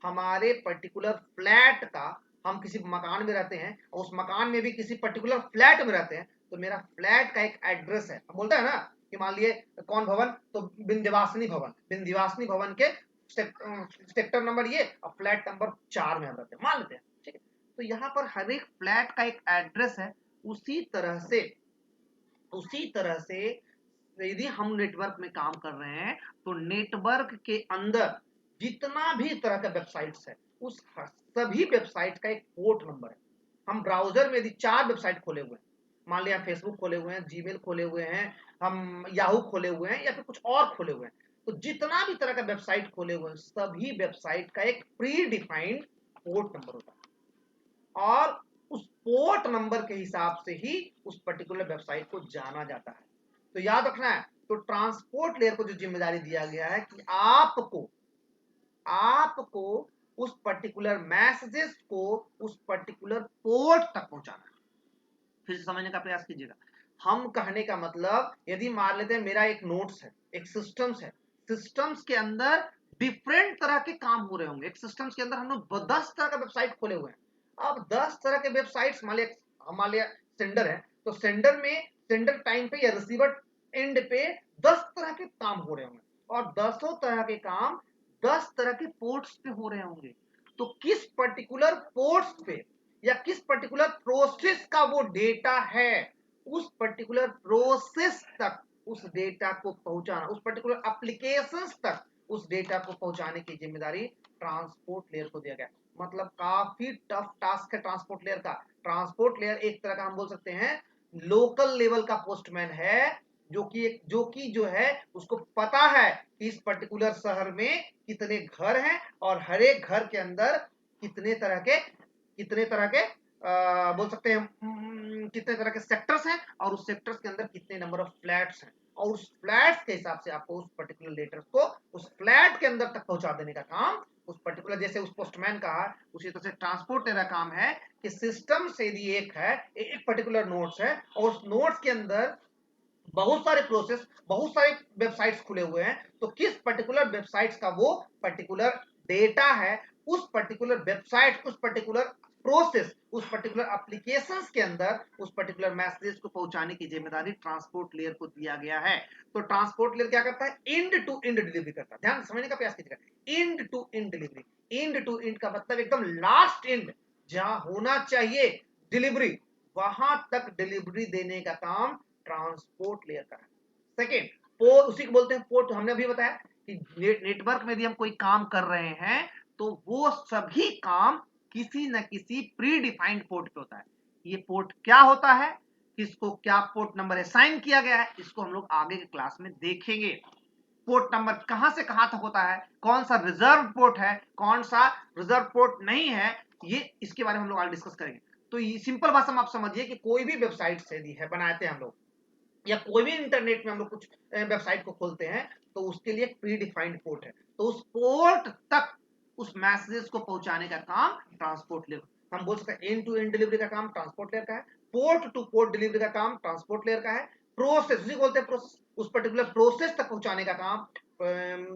हमारे पर्टिकुलर फ्लैट का, हम किसी मकान में रहते हैं और उस मकान में भी किसी पर्टिकुलर फ्लैट में रहते हैं, तो मेरा फ्लैट का एक एड्रेस है, हम बोलते हैं ना कि मान लिए कौन भवन, तो विंध्यवासिनी भवन, विंध्यवासिनी भवन के सेक्टर नंबर ये और फ्लैट नंबर 4 में हम रहते हैं, मान लेते हैं, ठीक है। तो यहाँ पर हर एक फ्लैट का एक एड्रेस है। उसी तरह से यदि हम नेटवर्क में काम कर रहे हैं, तो नेटवर्क के अंदर जितना भी तरह का वेबसाइट्स है, उस सभी वेबसाइट का एक पोर्ट नंबर है। हम ब्राउजर में यदि 4 वेबसाइट खोले हुए हैं, मान लिया फेसबुक खोले हुए हैं, जीमेल खोले हुए हैं, हम याहू खोले हुए हैं, या फिर कुछ और खोले हुए हैं, तो जितना भी तरह का वेबसाइट खोले हुए हैं सभी वेबसाइट का एक प्री डिफाइंड पोर्ट नंबर होता है और उस पोर्ट नंबर के हिसाब से ही उस पर्टिकुलर वेबसाइट को जाना जाता है। तो याद रखना है, तो ट्रांसपोर्ट लेयर को जो जिम्मेदारी दिया गया है कि आपको उस पर्टिकुलर मैसेजेस को उस पर्टिकुलर पोर्ट तक पहुंचाना है। फिर से समझने का प्रयास कीजिएगा। हम कहने का मतलब, यदि मान लेते हैं मेरा एक नोट्स है, एक सिस्टम्स है, सिस्टम्स के अंदर डिफरेंट तरह के काम हो रहे होंगे। एक सिस्टम्स के अंदर हम लोग 10 तरह का वेबसाइट खोले हुए हैं। अब 10 तरह के वेबसाइट्स हमारे सेंडर है, तो सेंडर में सेंडर टाइम पे या रिसीवर एंड पे 10 तरह के काम हो रहे होंगे और 10 तरह के काम 10 तरह के पोर्ट्स पे हो रहे होंगे। तो किस पर्टिकुलर पोर्ट्स पे या किस पर्टिकुलर प्रोसेस का वो डेटा है, उस पर्टिकुलर प्रोसेस तक उस डेटा को पहुंचाना, उस पर्टिकुलर एप्लीकेशंस तक उस डेटा को पहुंचाने की जिम्मेदारी ट्रांसपोर्ट लेयर को दिया गया। मतलब काफी टफ टास्क है ट्रांसपोर्ट लेयर का। ट्रांसपोर्ट लेयर एक तरह का हम बोल सकते हैं लोकल लेवल का पोस्टमैन है, जो है उसको पता है कि इस पर्टिकुलर शहर में कितने घर हैं और हर एक घर के अंदर कितने तरह के बोल सकते हैं कितने तरह के सेक्टर्स हैं और उस सेक्टर्स के अंदर कितने नंबर ऑफ फ्लैट्स हैं और उस फ्लैट्स के हिसाब से आपको उस पर्टिकुलर लेटर को उस फ्लैट के अंदर तक पहुंचा देने का काम उस पर्टिकुलर, जैसे उस पोस्टमैन का है उसी तरह से ट्रांसपोर्ट का काम है कि सिस्टम से यदि एक पर्टिकुलर नोट्स है और उस नोट्स के अंदर बहुत सारे प्रोसेस, बहुत सारे वेबसाइट्स खुले हुए हैं, तो किस पर्टिकुलर वेबसाइट्स का वो पर्टिकुलर डेटा है, उस पर्टिकुलर वेबसाइट, उस पर्टिकुलर प्रोसेस, उस पर्टिकुलर एप्लीकेशंस के अंदर उस पर्टिकुलर मैसेज को पहुंचाने की जिम्मेदारी ट्रांसपोर्ट लेयर को दिया गया है। तो ट्रांसपोर्ट लेयर क्या करता है? एंड टू एंड डिलीवरी करता है। ध्यान समझने का प्रयास कीजिएगा। End to end delivery, end to end का मतलब एकदम लास्ट एंड, जहां होना चाहिए डिलीवरी, वहां तक डिलीवरी देने का काम ट्रांसपोर्ट लेयर का है। सेकेंड, पोर्ट, उसी को बोलते हैं पोर्ट। हमने अभी बताया कि नेटवर्क में यदि हम कोई काम कर रहे हैं तो वो सभी काम किसी न किसी प्री डिफाइंड पोर्ट पे होता है। ये पोर्ट क्या होता है, किसको क्या पोर्ट नंबर असाइन किया गया है, इसको हम लोग आगे के क्लास में देखेंगे। पोर्ट नंबर कहां से कहां तक होता है, कौन सा रिजर्व पोर्ट है, कौन सा रिजर्व पोर्ट नहीं है, ये इसके बारे में हम लोग आगे डिस्कस करेंगे। तो ये सिंपल भाषा में आप समझिए कि कोई भी वेबसाइट से यदि है बनाते हैं हम लोग, या कोई भी इंटरनेट में हम लोग कुछ वेबसाइट को खोलते हैं, तो उसके लिए एक प्री डिफाइंड पोर्ट है, तो उस पोर्ट तक उस मैसेजेस को पहुंचाने का काम ट्रांसपोर्ट लेयर, हम बोल सकते हैं एंड टू एंड डिलीवरी का काम ट्रांसपोर्ट लेयर का है, पोर्ट टू पोर्ट डिलीवरी का काम ट्रांसपोर्ट लेयर का है, प्रोसेस, उसी बोलते हैं प्रोसेस, उस पर्टिकुलर प्रोसेस तक पहुंचाने का काम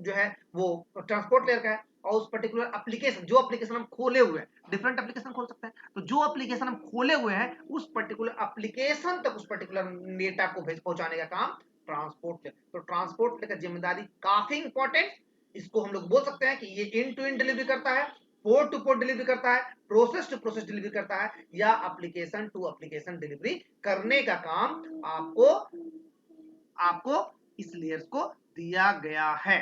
जो है वो ट्रांसपोर्ट लेयर का है। और उस पर्टिकुलर एप्लीकेशन, जो एप्लीकेशन हम खोले हुए हैं, डिफरेंट एप्लीकेशन खोल सकते हैं, तो जो एप्लीकेशन हम खोले हुए हैं उस पर्टिकुलर एप्लीकेशन तक उस पर्टिकुलर डेटा को पहुंचाने का काम ट्रांसपोर्ट लेयर। तो ट्रांसपोर्ट लेयर का जिम्मेदारी काफी इंपॉर्टेंट, इसको हम लोग बोल सकते हैं कि ये एंड टू एंड डिलीवरी करता है, पोर्ट टू पोर्ट डिलीवरी करता है, प्रोसेस टू प्रोसेस डिलीवरी करता है, या एप्लीकेशन टू एप्लीकेशन डिलीवरी करने का काम आपको इस लेयर्स को दिया गया है।